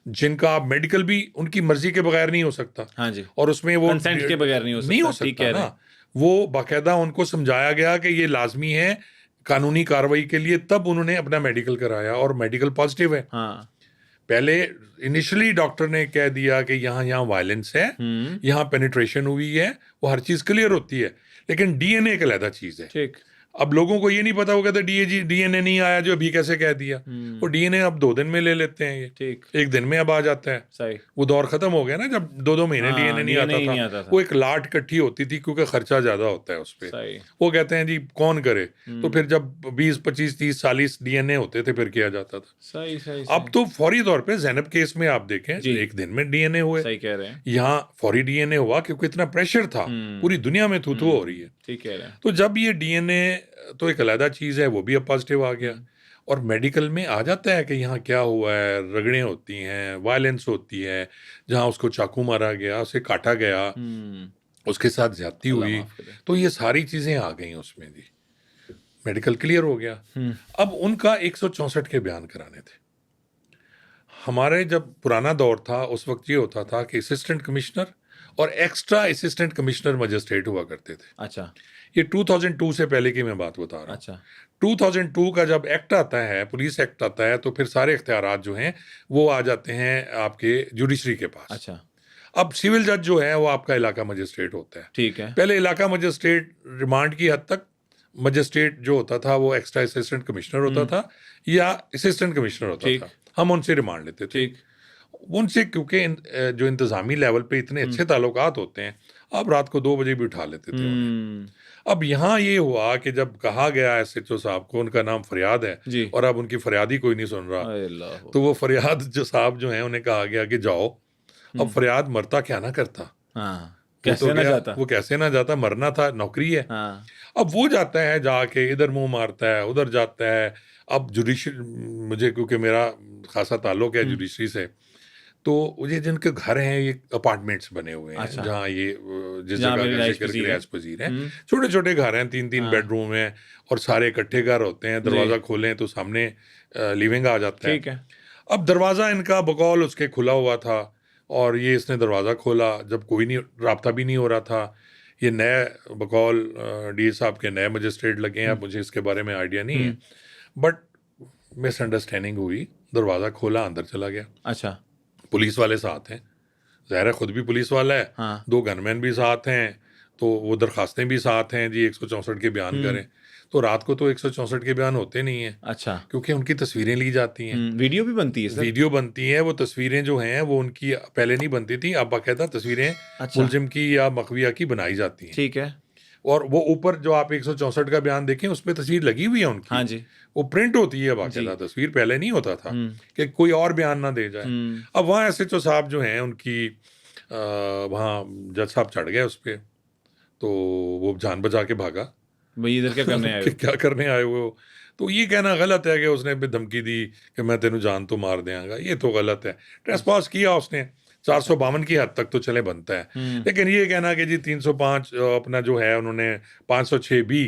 جن کا آپ میڈیکل بھی ان کی مرضی کے بغیر نہیں ہو سکتا. ہاں جی. اور اس میں وہ کنسنٹ کے بغیر نہیں ہو سکتا نا. وہ باقاعدہ ان کو سمجھایا گیا کہ یہ لازمی ہے قانونی کارروائی کے لیے، تب انہوں نے اپنا میڈیکل کرایا اور میڈیکل پازیٹیو ہے. پہلے انیشلی ڈاکٹر نے کہہ دیا کہ یہاں وائلنس ہے، یہاں پینیٹریشن ہوئی ہے، وہ ہر چیز کلیئر ہوتی ہے، لیکن ڈی این اے ایک علیحدہ چیز ہے. ٹھیک. اب لوگوں کو یہ نہیں پتا، وہ کہتے ڈی این اے نہیں آیا جو ابھی کیسے کہہ دیا. وہ ڈی این اے اب 2 دن میں لے لیتے ہیں، یہ 1 دن میں اب آ جاتا ہے. صحیح. وہ دور ختم ہو گیا نا جب 2 مہینے ڈی این اے نہیں آتا تھا. وہ ایک لاٹ کٹھی ہوتی تھی کیونکہ خرچہ زیادہ ہوتا ہے اس پہ. وہ کہتے ہیں جی کون کرے، تو پھر جب 20 25 30 40 ڈی این اے ہوتے تھے پھر کیا جاتا تھا. اب تو فوری طور پہ زینب کیس میں آپ دیکھیں 1 دن میں ڈی این اے ہوئے. صحیح کہہ رہے ہیں. یہاں فوری ڈی این اے ہوا کیونکہ اتنا پریشر تھا، پوری دنیا میں تھو ہو رہی ہے. ٹھیک کہہ رہے ہیں. تو جب یہ ڈی این اے تو ایک علیحدہ چیز ہے، وہ بھی اب پازیٹیو آ گیا. اور میڈیکل میں آ جاتا ہے کہ یہاں کیا ہوا ہے، رگڑیں ہوتی ہیں، وائلنس ہوتی ہے، جہاں اس کو چاقو مارا گیا، اسے کاٹا گیا، اس کے ساتھ زیادتی ہوئی. تو یہ ساری چیزیں آ گئیں اس میں جی. میڈیکل کلیئر ہو گیا. اب ان کا 164 کے بیان کرانے تھے. ہمارے جب پرانا دور تھا اس وقت یہ ہوتا تھا کہ اسسٹنٹ کمشنر اور ایکسٹرا اسسٹنٹ کمشنر مجسٹریٹ ہوا کرتے تھے. اچھا. یہ 2002 سے پہلے کی میں بات بتا رہا ہوں. اچھا. 2002 کا جب ایکٹ آتا ہے، پولیس ایکٹ آتا ہے، تو پھر سارے اختیارات جو ہیں وہ آ جاتے ہیں آپ کے جوڈیشری کے پاس. اچھا. اب سول جج جو ہے وہ آپ کا علاقہ مجسٹریٹ ہوتا ہے. ٹھیک ہے. پہلے علاقہ مجسٹریٹ ریمانڈ کی حد تک، مجسٹریٹ جو ہوتا تھا وہ ایکسٹرا اسسٹنٹ کمشنر ہوتا تھا یا اسسٹنٹ کمشنر ہوتا تھا. ہم ان سے ریمانڈ لیتے تھے. ان سے کیونکہ جو انتظامی لیول پہ اتنے اچھے تعلقات ہوتے ہیں، آپ رات کو 2 بجے بھی اٹھا لیتے تھے انہیں. اب یہاں یہ ہوا کہ جب کہا گیا ایس ایچ او صاحب کو، ان کا نام فریاد ہے اور اب ان کی فریاد ہی کوئی نہیں سن رہا، تو وہ فریاد جو صاحب جو ہیں انہیں کہا گیا کہ جاؤ. اب فریاد مرتا کیا نہ کرتا، وہ کیسے نہ جاتا، مرنا تھا، نوکری ہے. اب وہ جاتا ہے، جا کے ادھر منہ مارتا ہے، ادھر جاتا ہے. اب جوڈیشری، مجھے کیونکہ میرا خاصا تعلق ہے جوڈیشری سے، تو یہ جن کے گھر ہیں یہ اپارٹمنٹس بنے ہوئے ہیں جہاں یہ جس جگہ کا ذکر رہائش پذیر ہیں، چھوٹے چھوٹے گھر ہیں، 3 بیڈ روم ہیں اور سارے اکٹھے گھر ہوتے ہیں. دروازہ کھولیں تو سامنے لیونگ آ جاتا ہے. اب دروازہ ان کا بقول اس کے کھلا ہوا تھا. اور یہ اس نے دروازہ کھولا جب کوئی نہیں رابطہ بھی نہیں ہو رہا تھا. یہ نئے بقول ڈی اے صاحب کے نئے مجسٹریٹ لگے ہیں, اب مجھے اس کے بارے میں آئیڈیا نہیں ہے, بٹ مس انڈرسٹینڈنگ ہوئی, دروازہ کھولا, اندر چلا گیا. اچھا, پولیس والے ساتھ ہیں, ظاہر ہے خود بھی پولیس والا ہے, ہاں, 2 گن مین بھی ساتھ ہیں, تو وہ درخواستیں بھی ساتھ ہیں جی 164 کے بیان کریں. تو رات کو تو 164 کے بیان ہوتے نہیں ہیں, اچھا, کیونکہ ان کی تصویریں لی جاتی ہیں, ویڈیو بھی بنتی ہے سر؟ ویڈیو بنتی ہیں. وہ تصویریں جو ہیں وہ ان کی پہلے نہیں بنتی تھیں, اب باقاعدہ تصویریں اچھا, ملزم کی یا مقویہ کی بنائی جاتی ہیں. ٹھیک ہے, اور وہ اوپر جو آپ 164 کا بیان دیکھیں اس پہ تصویر لگی ہوئی ہے ان کی, ہاں جی, وہ پرنٹ ہوتی ہے باقاعدہ تصویر, پہلے نہیں ہوتا تھا کہ کوئی اور بیان نہ دے جائے. اب وہاں ایس ایچ او صاحب جو ہیں ان کی وہاں جج صاحب چڑھ گئے اس پہ, تو وہ جان بچا کے بھاگا, بھائی ادھر کیا کرنے آئے کہ کیا کرنے آئے ہوئے ہو. تو یہ کہنا غلط ہے کہ اس نے بھی دھمکی دی کہ میں تینوں جان تو مار دیاں گا, یہ تو غلط ہے. ٹریس پاس کیا اس نے, 452 کی حد تک تو چلے بنتا ہے, لیکن یہ کہنا کہ جی 305 اپنا جو ہے انہوں نے 506 بھی,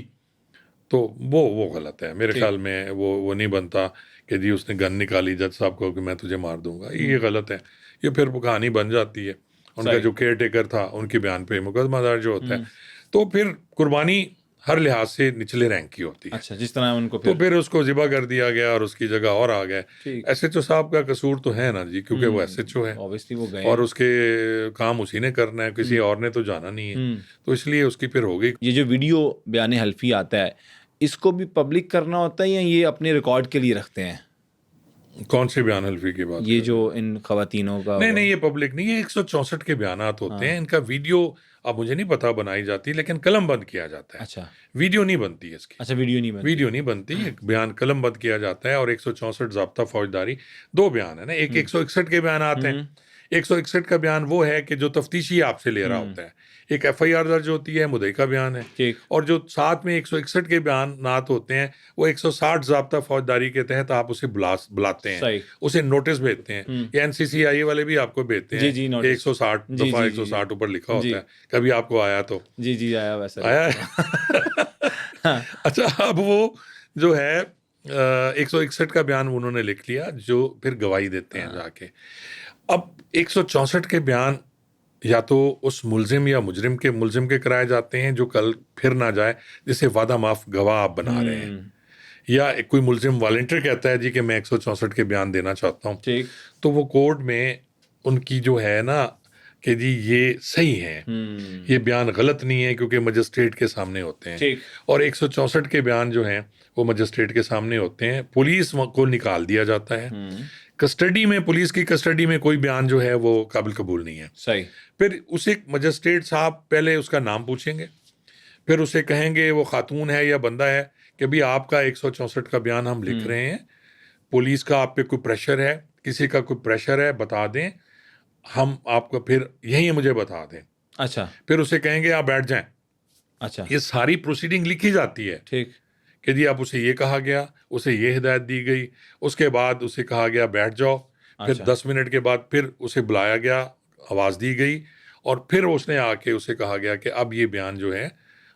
تو وہ غلط ہے میرے خیال میں. وہ نہیں بنتا کہ جی اس نے گن نکالی جج صاحب کو کہ میں تجھے مار دوں گا, یہ غلط ہے. یہ پھر کہانی بن جاتی ہے. ان کا جو کیئر ٹیکر تھا ان کے بیان پہ مقدمہ درج ہوتا ہے, تو پھر قربانی ہر لحاظ سے نچلے رینک کی ہوتی ہے. اچھا, جس طرح ان کو تو پھر اس کو ذبح کر دیا گیا اور اس کی جگہ اور آ گئے. ایس ایچ او صاحب کا قصور تو ہے نا جی, کیونکہ وہ ایس ایچ او ہے اور اس کے کام اسی نے کرنا ہے, کسی اور نے تو جانا نہیں ہے, تو اس لیے اس کی پھر ہو گئی. یہ جو ویڈیو بیان حلفی آتا ہے اس کو بھی پبلک کرنا ہوتا ہے یا یہ اپنے ریکارڈ کے لیے رکھتے ہیں؟ کون سے بیان حلفی کی بات؟ یہ جو ان خواتینوں کا نہیں یہ پبلک نہیں, یہ 164 کے بیانات ہوتے ہیں. ان کا ویڈیو اب مجھے نہیں پتا بنائی جاتی, لیکن قلم بند کیا جاتا ہے. اچھا, ویڈیو نہیں بنتی ہے اس کی. اچھا, ویڈیو نہیں بنتی, بیان قلم بند کیا جاتا ہے. اور 164 ضابطہ فوجداری 2 بیان ہے نا, ایک 161 کے بیانات ہیں. 161 کا بیان وہ ہے کہ جو تفتیشی آپ سے لے رہا ہوتا ہے, ایک ایف آئی آر درج ہوتی ہے, مدعی کا بیان ہے. اور جو ساتھ میں 161 کے بیانات ہوتے ہیں وہ 160 ضابطہ فوجداری کے تحت آپ اسے بلاتے ہیں, اسے نوٹس بھیجتے ہیں. یہ این سی سی آئی والے بھی آپ کو بھیجتے ہیں, 160 دفعہ 160 اوپر لکھا ہوتا ہے. کبھی آپ کو آیا تو جی آیا, ویسا آیا. اچھا, اب وہ جو ہے 161 کا بیان انہوں نے لکھ لیا, جو پھر گواہی دیتے ہیں جا کے. اب 164 کے بیان یا تو اس ملزم یا مجرم کے کرائے جاتے ہیں جو کل پھر نہ جائے, جسے وعدہ معاف گواہ آپ بنا رہے ہیں, یا کوئی ملزم والنٹر کہتا ہے جی کہ میں 164 کے بیان دینا چاہتا ہوں, تو وہ کورٹ میں ان کی جو ہے نا کہ جی یہ صحیح ہے, یہ بیان غلط نہیں ہے, کیونکہ مجسٹریٹ کے سامنے ہوتے ہیں. اور 164 کے بیان جو ہیں وہ مجسٹریٹ کے سامنے ہوتے ہیں, پولیس کو نکال دیا جاتا ہے کسٹڈی میں. پولیس کی کسٹڈی میں کوئی بیان جو ہے وہ قابل قبول نہیں ہے. صحیح. پھر اسے مجسٹریٹ صاحب پہلے اس کا نام پوچھیں گے, پھر اسے کہیں گے وہ خاتون ہے یا بندہ ہے کہ بھی آپ کا 164 کا بیان ہم لکھ رہے ہیں, پولیس کا آپ پہ کوئی پریشر ہے, کسی کا کوئی پریشر ہے, بتا دیں, ہم آپ کو پھر یہی مجھے بتا دیں. اچھا, پھر اسے کہیں گے آپ بیٹھ جائیں. اچھا, یہ ساری پروسیڈنگ لکھی جاتی ہے. ٹھیک, کہ جی اب اسے یہ کہا گیا, اسے یہ ہدایت دی گئی, اس کے بعد اسے کہا گیا بیٹھ جاؤ, پھر 10 منٹ کے بعد پھر اسے بلایا گیا, آواز دی گئی, اور پھر اس نے آ کے اسے کہا گیا کہ اب یہ بیان جو ہے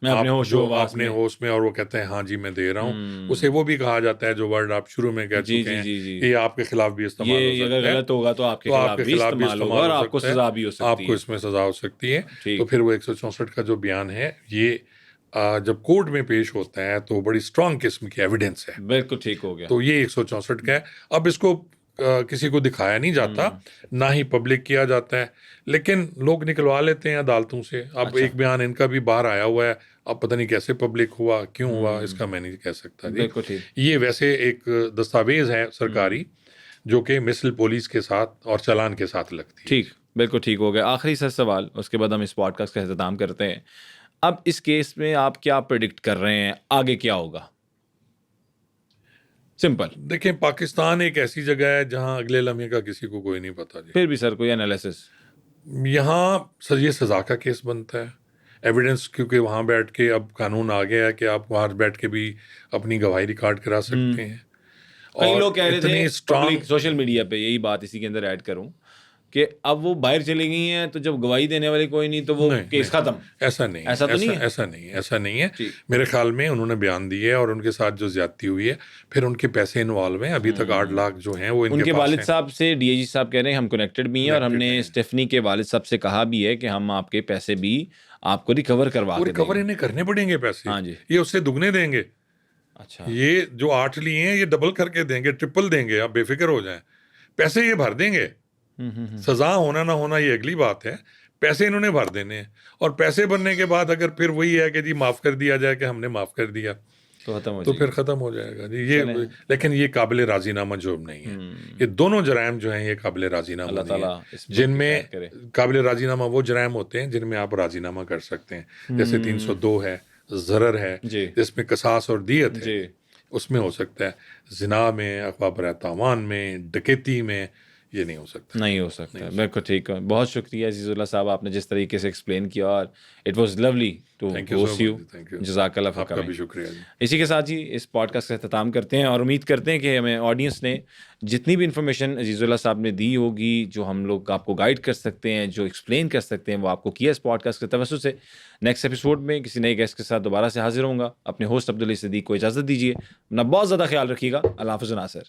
اپنے ہوش میں, اور وہ کہتے ہیں ہاں جی میں دے رہا ہوں. اسے وہ بھی کہا جاتا ہے جو ورڈ آپ شروع میں کہہ چکے ہیں, یہ آپ کے خلاف بھی استعمال ہو سکتا ہے, اگر غلط ہوگا تو آپ کے خلاف بھی استعمال ہوگا اور آپ کو سزا بھی ہو سکتی ہے, آپ کو اس میں سزا ہو سکتی ہے. تو پھر وہ 164 کا جو بیان ہے یہ جب کورٹ میں پیش ہوتا ہے تو بڑی اسٹرانگ قسم کی ایویڈنس ہے. بالکل ٹھیک ہو گیا. تو یہ 164 کا ہے. اب اس کو کسی کو دکھایا نہیں جاتا, نہ ہی پبلک کیا جاتا ہے, لیکن لوگ نکلوا لیتے ہیں عدالتوں سے. اب ایک بیان ان کا بھی باہر آیا ہوا ہے, اب پتہ نہیں کیسے پبلک ہوا, کیوں ہوا, اس کا میں نہیں کہہ سکتا جی. یہ ویسے ایک دستاویز ہے سرکاری جو کہ مثل پولیس کے ساتھ اور چالان کے ساتھ لگتی ہے. ٹھیک, بالکل ٹھیک ہو گیا. آخری سوال, اس کے بعد ہم اس پوڈ کاسٹ کا اختتام کرتے ہیں. اب اس کیس میں آپ کیا پریڈکٹ کر رہے ہیں, آگے کیا ہوگا؟ سمپل. دیکھیں, پاکستان ایک ایسی جگہ ہے جہاں اگلے لمحے کا کسی کو کوئی نہیں پتا جی. پھر بھی سر کوئی انالیسس؟ یہاں سر یہ سزا کا کیس بنتا ہے, ایویڈنس, کیونکہ وہاں بیٹھ کے اب قانون آ گیا ہے کہ آپ وہاں بیٹھ کے بھی اپنی گواہی ریکارڈ کرا سکتے ہیں. کئی لوگ کہہ رہے تھے سوشل میڈیا پہ, یہی بات اسی کے اندر ایڈ کروں کہ اب وہ باہر چلی گئی ہیں تو جب گواہی دینے والے کوئی نہیں تو وہ کیس ختم. ایسا نہیں ایسا نہیں ہے. میرے خیال میں انہوں نے بیان دیے اور ان کے ساتھ جو زیادتی ہوئی ہے پھر ان کے پیسے انوالو ہیں. ابھی تک 8 لاکھ جو ہیں وہ ان کے والد صاحب سے ڈی اے جی صاحب کہہ رہے ہیں ہم کنیکٹڈ بھی ہیں اور ہم نے اسٹیفنی کے والد صاحب سے کہا بھی ہے کہ ہم آپ کے پیسے بھی آپ کو ریکور کروا کے ریکور انہیں کرنے پڑیں گے پیسے. ہاں جی یہ اس سے دگنے دیں گے. اچھا یہ جو 8 لیے ہیں یہ ڈبل کر کے دیں گے, ٹرپل دیں گے. آپ بے فکر ہو جائیں, پیسے یہ بھر دیں گے. سزا ہونا نہ ہونا یہ اگلی بات ہے, پیسے انہوں نے بھر دینے ہیں. اور پیسے بھرنے کے بعد اگر پھر وہی ہے کہ جی معاف کر دیا جائے کہ ہم نے معاف کر دیا تو پھر ختم ہو جائے گا جی یہ. لیکن یہ قابل راضی نامہ جرم نہیں ہے. یہ دونوں جرائم جو ہیں یہ قابل راضی نامہ نہیں ہے. جن میں قابل راضی نامہ وہ جرائم ہوتے ہیں جن میں آپ راضی نامہ کر سکتے ہیں, جیسے 302 ہے, ضرر ہے جس میں قصاص اور دیت ہے, اس میں ہو سکتا ہے. زنا میں, اغوا برائے تاوان میں, ڈکیتی میں یہ نہیں ہو سکتا. بالکل ٹھیک ہے. بہت شکریہ عزیز اللہ صاحب, آپ نے جس طریقے سے ایکسپلین کیا اور it was lovely to host you. جزاک اللہ آپ کا بھی شکریہ. اسی کے ساتھ ہی اس پوڈ کاسٹ کا اختتام کرتے ہیں اور امید کرتے ہیں کہ ہمیں آڈینس نے جتنی بھی انفارمیشن عزیز اللہ صاحب نے دی ہوگی, جو ہم لوگ آپ کو گائیڈ کر سکتے ہیں, جو ایکسپلین کر سکتے ہیں, وہ آپ کو کیا اس پوڈ کاسٹ کے توسط سے. نیکسٹ ایپیسوڈ میں کسی نئے گیسٹ کے ساتھ دوبارہ سے حاضر ہوں گا. اپنے ہوسٹ عبدالعلی صدیق کو اجازت دیجیے. اپنا بہت زیادہ خیال رکھیے گا. اللہ حافظ ناصر.